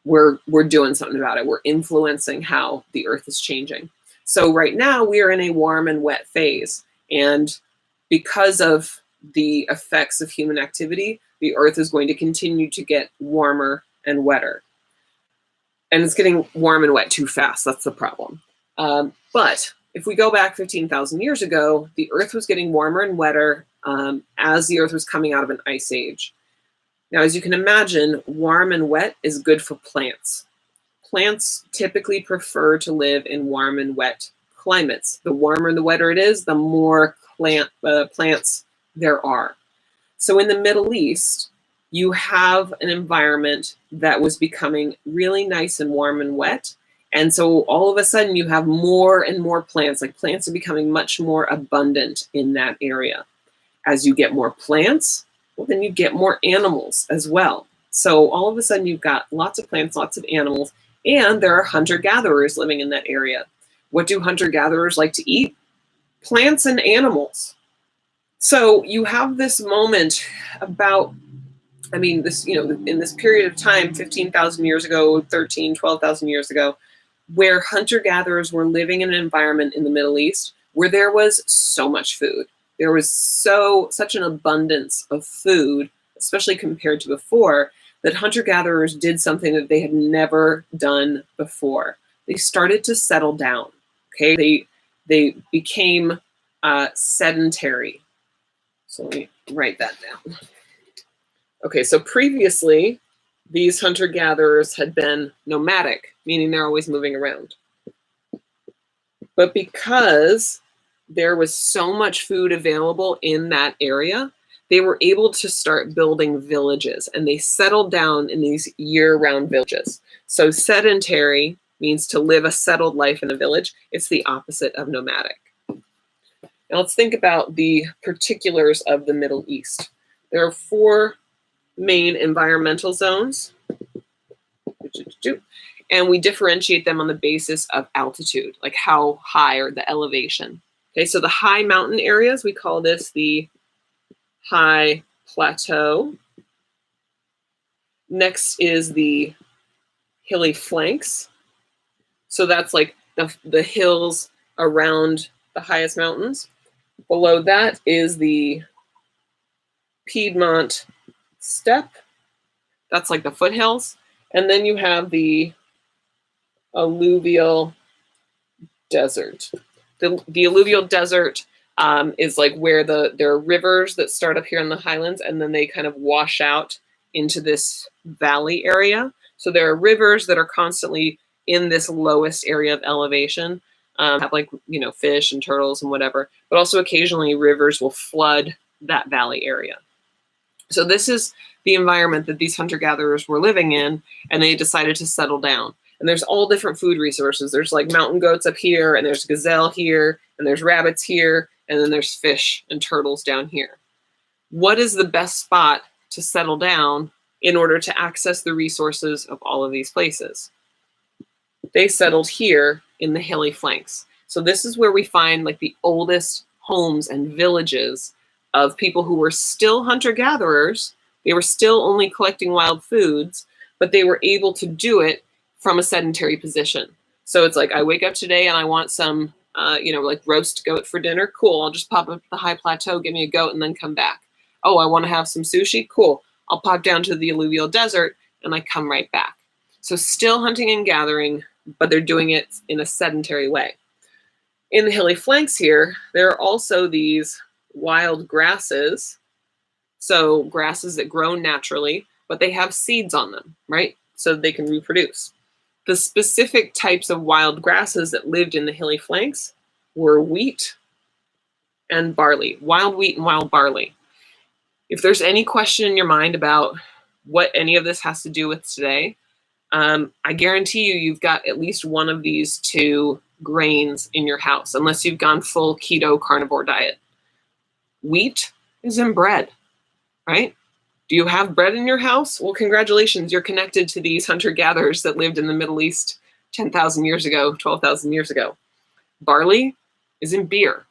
we're doing something about it. We're influencing how the earth is changing. So right now we are in a warm and wet phase. And because of the effects of human activity, the earth is going to continue to get warmer and wetter. And it's getting warm and wet too fast. That's the problem. But if we go back 15,000 years ago, the earth was getting warmer and wetter as the earth was coming out of an ice age. Now, as you can imagine, warm and wet is good for plants. Plants typically prefer to live in warm and wet climates. The warmer and the wetter it is, the more plants there are. So in the Middle East, you have an environment that was becoming really nice and warm and wet. And so all of a sudden you have more and more plants, like plants are becoming much more abundant in that area. As you get more plants, well, then you get more animals as well. So all of a sudden you've got lots of plants, lots of animals, and there are hunter-gatherers living in that area. What do hunter-gatherers like to eat? Plants and animals. So you have this moment about, in this period of time, 15,000 years ago, 12,000 years ago, where hunter-gatherers were living in an environment in the Middle East where there was so much food. There was such an abundance of food, especially compared to before, that hunter-gatherers did something that they had never done before. They started to settle down. Okay, they became sedentary. So let me write that down. Okay, so previously, these hunter-gatherers had been nomadic, meaning they're always moving around. But because there was so much food available in that area, they were able to start building villages, and they settled down in these year-round villages. So sedentary means to live a settled life in a village. It's the opposite of nomadic. Now let's think about the particulars of the Middle East. There are 4 main environmental zones, and we differentiate them on the basis of altitude, like how high or the elevation. Okay, so the high mountain areas, we call this the high plateau. Next is the hilly flanks. So that's like the hills around the highest mountains. Below that is the Piedmont steppe. That's like the foothills. And then you have the alluvial desert. The alluvial desert is like where there are rivers that start up here in the highlands, and then they kind of wash out into this valley area. So there are rivers that are constantly in this lowest area of elevation, have like, fish and turtles and whatever, but also occasionally rivers will flood that valley area. So this is the environment that these hunter-gatherers were living in, and they decided to settle down. And there's all different food resources. There's like mountain goats up here, and there's gazelle here, and there's rabbits here, and then there's fish and turtles down here. What is the best spot to settle down in order to access the resources of all of these places? They settled here in the hilly flanks. So this is where we find like the oldest homes and villages of people who were still hunter-gatherers. They were still only collecting wild foods, but they were able to do it from a sedentary position. So it's like, I wake up today and I want some, like roast goat for dinner. Cool, I'll just pop up to the high plateau, get me a goat, and then come back. Oh, I want to have some sushi. Cool, I'll pop down to the alluvial desert and I come right back. So still hunting and gathering, but they're doing it in a sedentary way. In the hilly flanks here, there are also these wild grasses. So grasses that grow naturally, but they have seeds on them, right? So they can reproduce. The specific types of wild grasses that lived in the hilly flanks were wheat and barley, wild wheat and wild barley. If there's any question in your mind about what any of this has to do with today, I guarantee you've got at least one of these two grains in your house, unless you've gone full keto carnivore diet. Wheat is in bread, right? Do you have bread in your house? Well, congratulations, you're connected to these hunter-gatherers that lived in the Middle East 10,000 years ago, 12,000 years ago. Barley is in beer.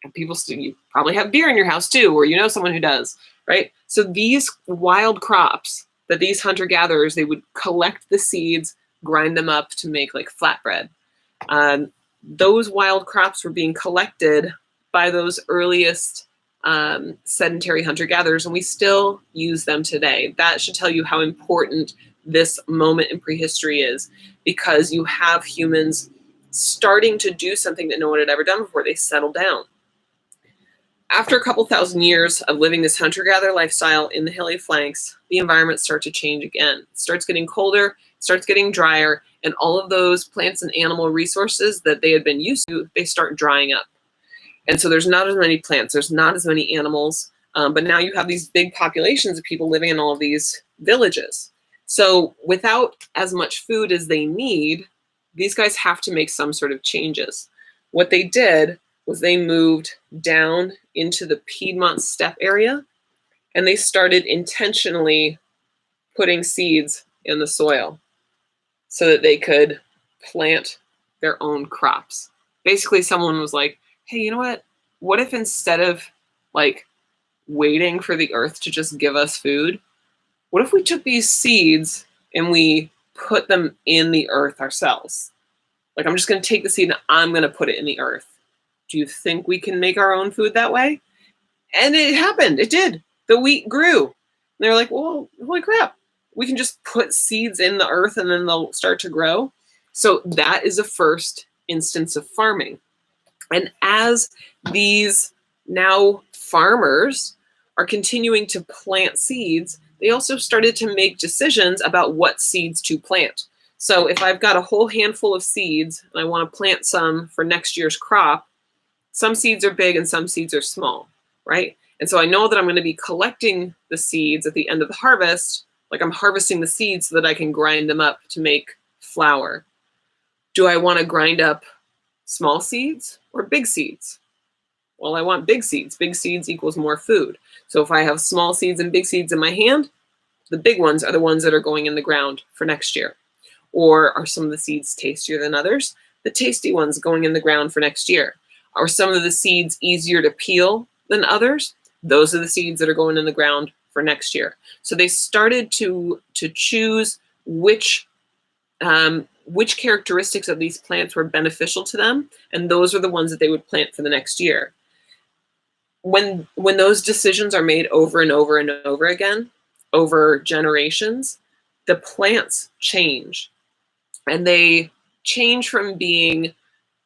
And you probably have beer in your house too, or you know someone who does, right? So these wild crops that these hunter-gatherers, they would collect the seeds, grind them up to make like flatbread. Those wild crops were being collected by those earliest sedentary hunter-gatherers, and we still use them today. That should tell you how important this moment in prehistory is, because you have humans starting to do something that no one had ever done before. They settle down. After a couple thousand years of living this hunter-gatherer lifestyle in the hilly flanks, the environment starts to change again. It starts getting colder, starts getting drier, and all of those plants and animal resources that they had been used to, they start drying up. And so there's not as many plants, there's not as many animals, but now you have these big populations of people living in all of these villages. So without as much food as they need, these guys have to make some sort of changes. What they did was they moved down into the Piedmont steppe area, and they started intentionally putting seeds in the soil so that they could plant their own crops. Basically, someone was like, hey, you know what? What if instead of like waiting for the earth to just give us food, what if we took these seeds and we put them in the earth ourselves? Like, I'm just going to take the seed and I'm going to put it in the earth. Do you think we can make our own food that way? And it happened. It did. The wheat grew. And they're like, well, holy crap. We can just put seeds in the earth and then they'll start to grow. So that is a first instance of farming. And as these now farmers are continuing to plant seeds, they also started to make decisions about what seeds to plant. So if I've got a whole handful of seeds and I want to plant some for next year's crop, some seeds are big and some seeds are small, right? And so I know that I'm going to be collecting the seeds at the end of the harvest, like I'm harvesting the seeds so that I can grind them up to make flour. Do I want to grind up small seeds or big seeds? Well, I want big seeds. Big seeds equals more food. So if I have small seeds and big seeds in my hand, the big ones are the ones that are going in the ground for next year. Or are some of the seeds tastier than others? The tasty ones going in the ground for next year. Are some of the seeds easier to peel than others? Those are the seeds that are going in the ground for next year. So they started to choose which characteristics of these plants were beneficial to them, and those are the ones that they would plant for the next year. When those decisions are made over and over and over again, over generations, the plants change. And they change from being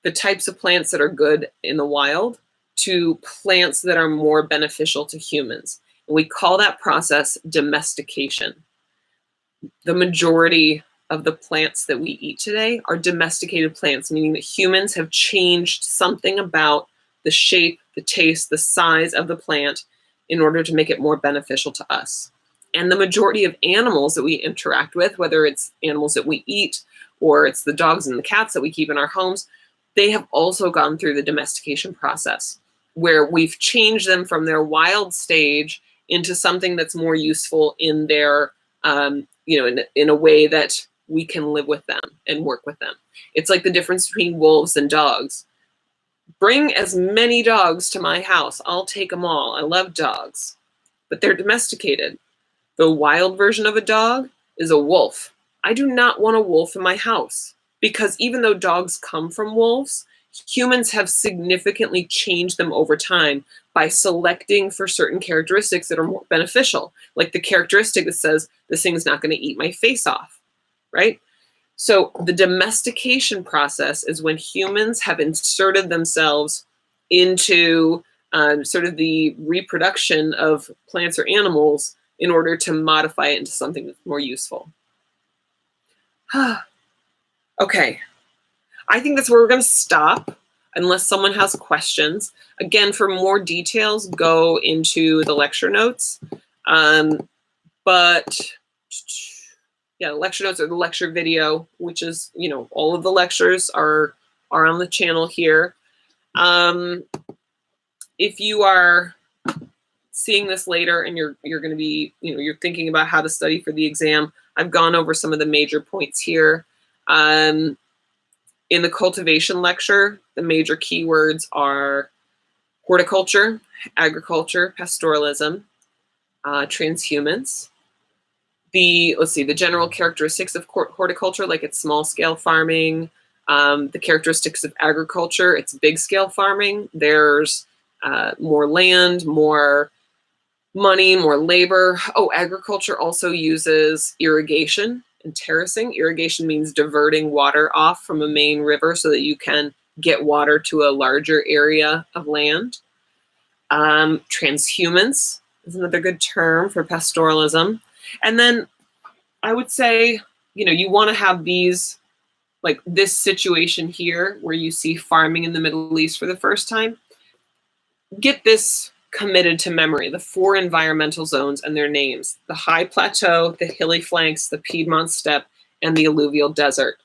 the types of plants that are good in the wild to plants that are more beneficial to humans. And we call that process domestication. The majority of the plants that we eat today are domesticated plants, meaning that humans have changed something about the shape, the taste, the size of the plant in order to make it more beneficial to us. And the majority of animals that we interact with, whether it's animals that we eat or it's the dogs and the cats that we keep in our homes, they have also gone through the domestication process where we've changed them from their wild stage into something that's more useful in their, in a way that we can live with them and work with them. It's like the difference between wolves and dogs. Bring as many dogs to my house. I'll take them all. I love dogs, but they're domesticated. The wild version of a dog is a wolf. I do not want a wolf in my house because even though dogs come from wolves, humans have significantly changed them over time by selecting for certain characteristics that are more beneficial, like the characteristic that says this thing's not going to eat my face off, right? So the domestication process is when humans have inserted themselves into sort of the reproduction of plants or animals in order to modify it into something that's more useful. Okay, I think that's where we're going to stop unless someone has questions. Again, for more details, go into the lecture notes. But yeah, the lecture notes or the lecture video, which is, all of the lectures are on the channel here. If you are seeing this later and you're going to be, you're thinking about how to study for the exam, I've gone over some of the major points here. In the cultivation lecture, the major keywords are horticulture, agriculture, pastoralism, transhumance. The general characteristics of horticulture, like it's small scale farming. The characteristics of agriculture, it's big scale farming. There's more land, more money, more labor. Oh, agriculture also uses irrigation and terracing. Irrigation means diverting water off from a main river so that you can get water to a larger area of land. Transhumance is another good term for pastoralism. And then I would say, you want to have these, like this situation here where you see farming in the Middle East for the first time. Get this committed to memory, the 4 environmental zones and their names: the high plateau, the hilly flanks, the Piedmont steppe, and the alluvial desert.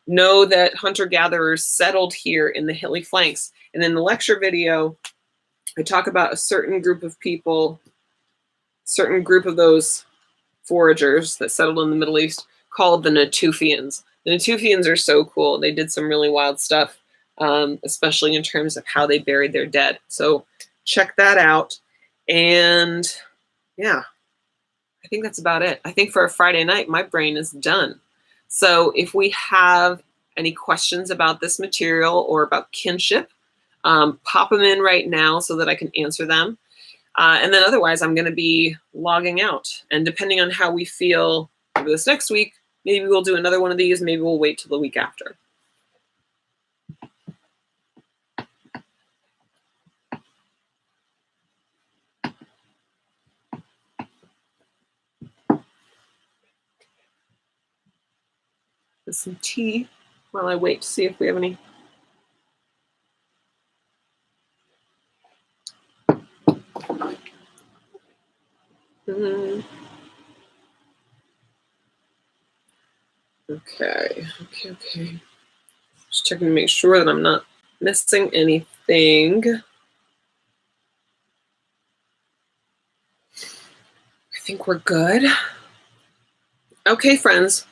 Know that hunter-gatherers settled here in the hilly flanks. And in the lecture video, I talk about a certain group of people, certain group of those foragers that settled in the Middle East called the Natufians. The Natufians are so cool. They did some really wild stuff, especially in terms of how they buried their dead. So check that out. And yeah, I think that's about it. I think for a Friday night, my brain is done. So if we have any questions about this material or about kinship, pop them in right now so that I can answer them. And then otherwise, I'm going to be logging out. And depending on how we feel over this next week, maybe we'll do another one of these. Maybe we'll wait till the week after. With some tea while I wait to see if we have any. Okay. Just checking to make sure that I'm not missing anything. I think we're good. Okay, friends.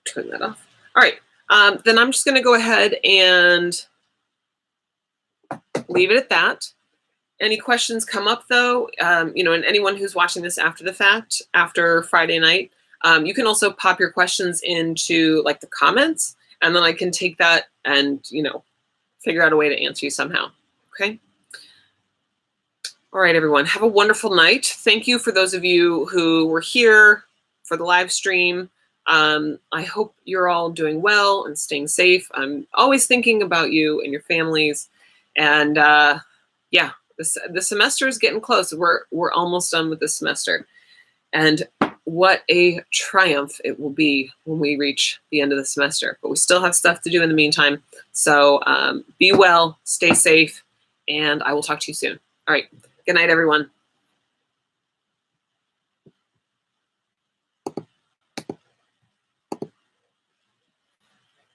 Turn that off. All right. Then I'm just going to go ahead and leave it at that. Any questions come up though, and anyone who's watching this after the fact, after Friday night, you can also pop your questions into like the comments, and then I can take that and, figure out a way to answer you somehow. Okay. All right, everyone, have a wonderful night. Thank you for those of you who were here for the live stream. I hope you're all doing well and staying safe. I'm always thinking about you and your families. And yeah, the semester is getting close. We're almost done with the semester. And what a triumph it will be when we reach the end of the semester. But we still have stuff to do in the meantime. So be well, stay safe, and I will talk to you soon. All right. Good night, everyone.